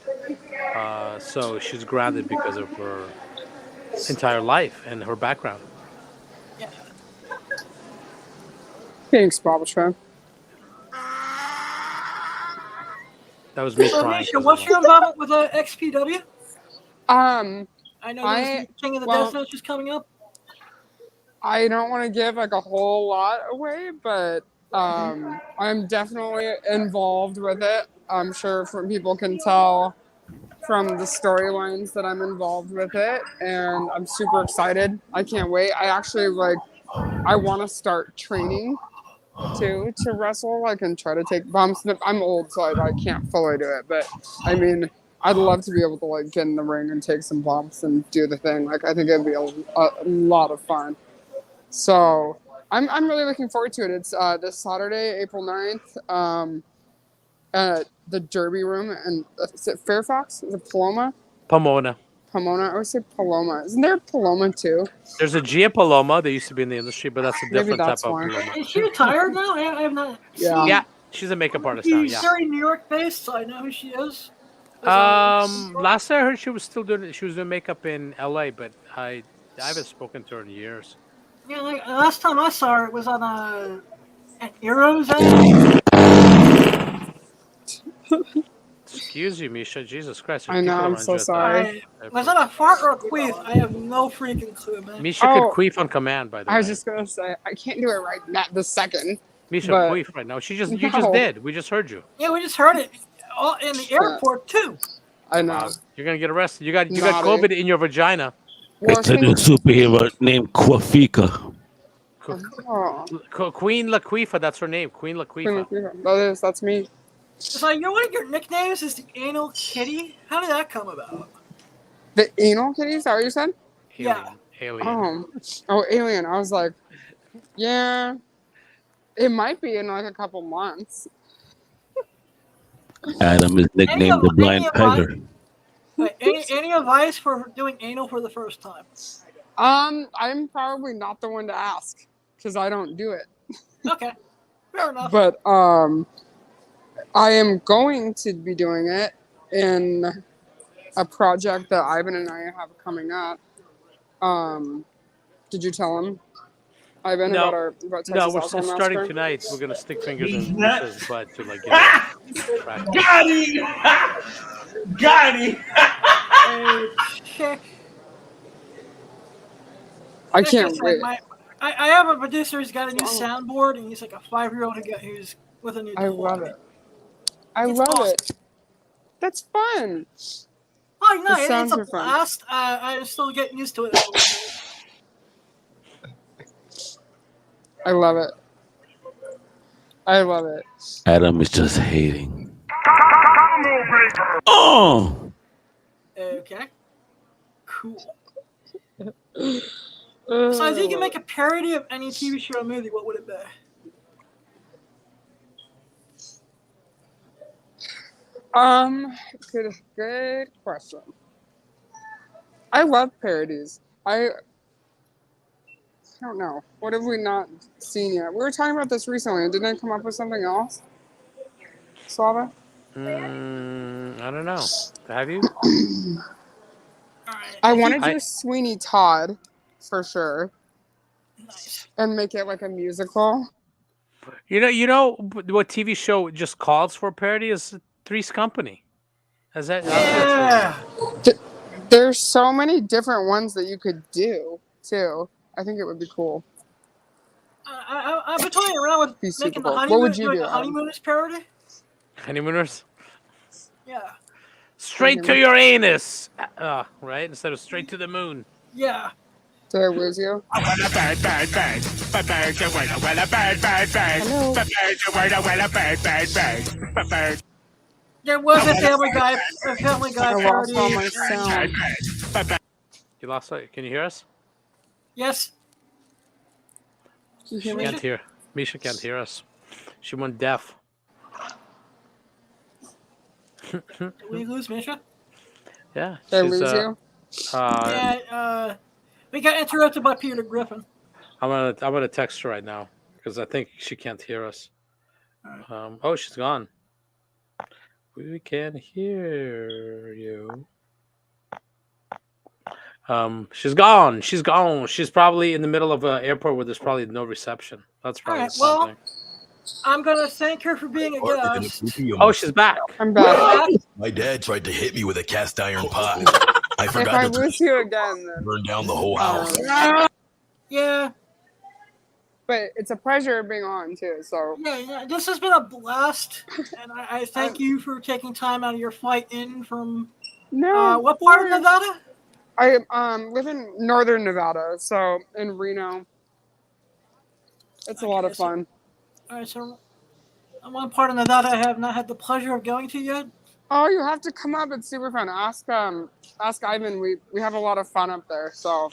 So she's grounded because of her entire life and her background. Yeah. Thanks, Bobble Shrimp. That was me So crying. Misha, what's your involvement with XPW? I know there's the King of the Death Match is coming up. I don't want to give like a whole lot away, but I'm definitely involved with it. I'm sure people can tell from the storylines that I'm involved with it, and I'm super excited. I can't wait. I actually I want to start training too to wrestle. I can try to take bumps. I'm old, so I can't fully do it, but I mean, I'd love to be able to get in the ring and take some bumps and do the thing. I think it'd be a lot of fun. So I'm really looking forward to it. It's this Saturday, April 9th, at the Derby Room. And is it Fairfax? Is it Pomona? Pomona. I always say Paloma. Isn't there Paloma too? There's a Gia Paloma that used to be in the industry, but that's a Maybe different type that's of why. Paloma. Is she retired now? I have not. Yeah. Yeah, she's a makeup artist now. She's Yeah. very New York based, so I know who she is. Last I heard, she was doing makeup in LA, but I haven't spoken to her in years. Yeah, last time I saw her, it was on at Heroes. Excuse you, Misha. Jesus Christ. I know, I'm so sorry. Was that a fart or a queef? I have no freaking clue, man. Misha could queef on command, by the way. I was just gonna say I can't do it right this second. Misha but- queef right now. You just did. We just heard you. Yeah, we just heard it in the airport too. I know. You're gonna get arrested. You got Naughty. COVID in your vagina. It's a new superhero named Kwafika. Oh. Queen Laquifa, that's her name. Queen Laquifa. That's me. So one of your nicknames is the Anal Kitty. How did that come about? The anal kitty? Is that what you said? Yeah. Alien. Oh, alien. I was like, yeah, it might be in like a couple months. Adam is nicknamed the Blind Pegger. Any advice for doing anal for the first time? I'm probably not the one to ask because I don't do it. Okay, fair enough. But I am going to be doing it in a project that Ivan and I have coming up. Did you tell him, Ivan, No. about Texas No, we're Alcohol starting Massacre? tonight. We're gonna stick fingers in Misha's butt to like get a track. Got him! Got him! Hey, chick. I can't wait. I have a producer who's got a new soundboard, and he's like a 5-year-old who's with a new toy. I love it. I It's love awesome. it. That's fun. Oh no, The sounds it's are a fun. blast. I'm still getting used to it. A little bit. I love it. I love it. Adam is just hating. Oh! Okay. Cool. So if you can make a parody of any TV show or movie, what would it be? Good question. I love parodies. I don't know. What have we not seen yet? We were talking about this recently. Didn't I come up with something else? Slava? I don't know. Have you? All right. I want to do Sweeney Todd for sure Nice. and make it like a musical. You know what TV show just calls for parody is Three's Company. Is that? Yeah. There's so many different ones that you could do too. I think it would be cool. I've been toying around with Be super making the cool. What honeymoon, would you like do, a Adam? honeymooners parody. Honeymooners. Yeah. Straight to your anus. Right? Instead of straight to the moon. Yeah. Did I lose you? Hello? There was a Family Guy I parody. lost all my sound. You lost it. Can you hear us? Yes. Can you hear She me? can't hear. Misha can't hear us. She went deaf. Did we lose Misha? Yeah. Did I she's, lose you? Yeah. We got interrupted by Peter Griffin. I'm gonna text her right now because I think she can't hear us. Oh, she's gone. We can hear you. She's gone. She's gone. She's probably in the middle of an airport where there's probably no reception. That's probably Alright, well, something. I'm gonna thank her for being a guest. Oh, she's back. I'm back. My dad tried to hit me with a cast iron pot. I If forgot I to lose you again, then. burn down the whole house. Yeah. But it's a pleasure being on too. So Yeah, this has been a blast, and I thank you for taking time out of your flight in from no. what part of Nevada? I live in northern Nevada, so in Reno. It's a lot of fun. All right, so one part of Nevada I have not had the pleasure of going to yet. Oh, you have to come up. It's super fun. Ask Ivan. We have a lot of fun up there. So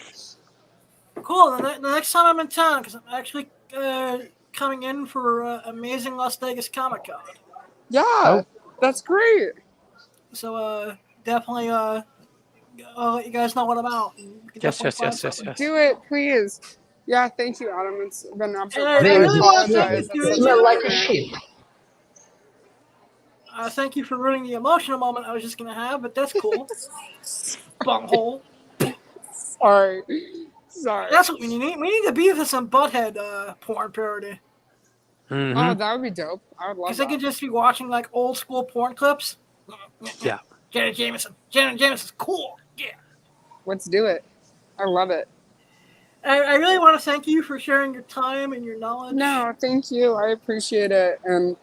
Cool. The next time I'm in town, because I'm actually coming in for Amazing Las Vegas Comic Con. yeah, that's great. So definitely I'll let you guys know what I'm out. Yes. Do it, please. Yeah, thank you, Adam. It's been an absolute And I pleasure. really want to apologize. thank you. That's You such a like nightmare. Thank you for ruining the emotional moment I was just gonna have, but that's cool. Bunghole. Sorry. That's what we need. We need to be for some butthead porn parody. Mm-hmm. Oh, that would be dope. I would love Because I that. could just be watching like old school porn clips. Yeah. Janet Jameson's cool. Yeah. Let's do it. I love it. I really want to thank you for sharing your time and your knowledge. No, thank you. I appreciate it. And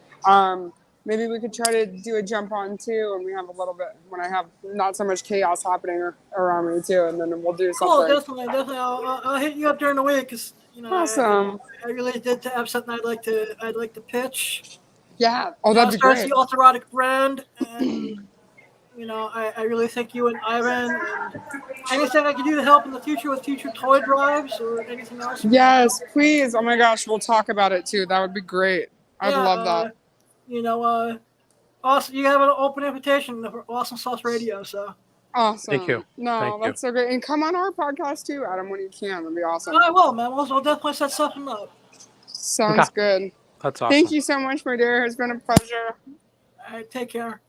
maybe we could try to do a jump on too, and we have a little bit when I have not so much chaos happening around me too, and then we'll do Cool, something. definitely. I'll hit you up during the week because Awesome. I really did have something I'd like to pitch. Yeah. Oh, that'd be starts great. the Alterotic brand, and I really thank you and Ivan, and anything I can do to help in the future with future toy drives or anything else. Yes, please. Oh my gosh, we'll talk about it too. That would be great. I'd Yeah, love that. Also, you have an open invitation for Awesome Sauce Radio, so. Awesome. Thank you. No, Thank that's so great. And come on our podcast too, Adam, when you can. That'd be awesome. I will, man. We'll definitely set something up. Sounds good. That's awesome. Thank you so much, my dear. It's been a pleasure. All right, take care.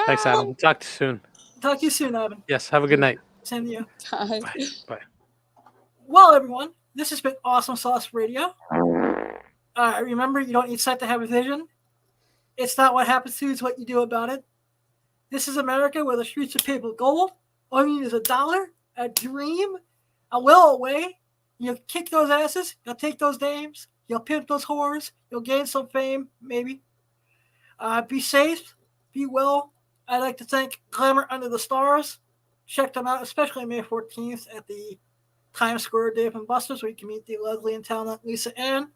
Thanks, Adam. Talk to you soon. Talk to you soon, Ivan. Yes, have a good night. Same to you. Bye. Bye. Well, everyone, this has been Awesome Sauce Radio. Remember, you don't need sight to have a vision. It's not what happens to you, it's what you do about it. This is America where the streets are paved with gold. All you need is $1, a dream, a will away. You'll kick those asses. You'll take those names. You'll pimp those whores. You'll gain some fame, maybe. Be safe. Be well. I'd like to thank Glamour Under the Stars. Check them out, especially May 14th at the Times Square Dave and Buster's, where you can meet the lovely and talented Lisa Ann.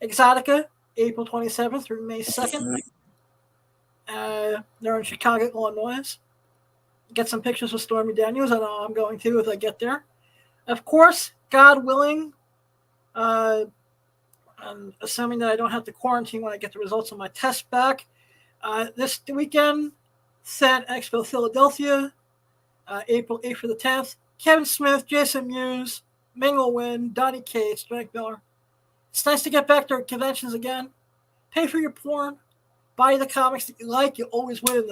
Exotica, April 27th through May 2nd. They're in Chicago, Illinois. Get some pictures of Stormy Daniels. I know I'm going to if I get there. Of course, God willing, I'm assuming that I don't have to quarantine when I get the results of my test back. This weekend, San Expo Philadelphia, April 8th for the 10th. Kevin Smith, Jason Mewes, Mingle Win, Donnie Cates, Frank Miller. It's nice to get back to conventions again. Pay for your porn. Buy the comics that you like. You always win.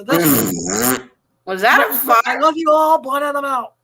Was that a fire? I love you all. Blind out.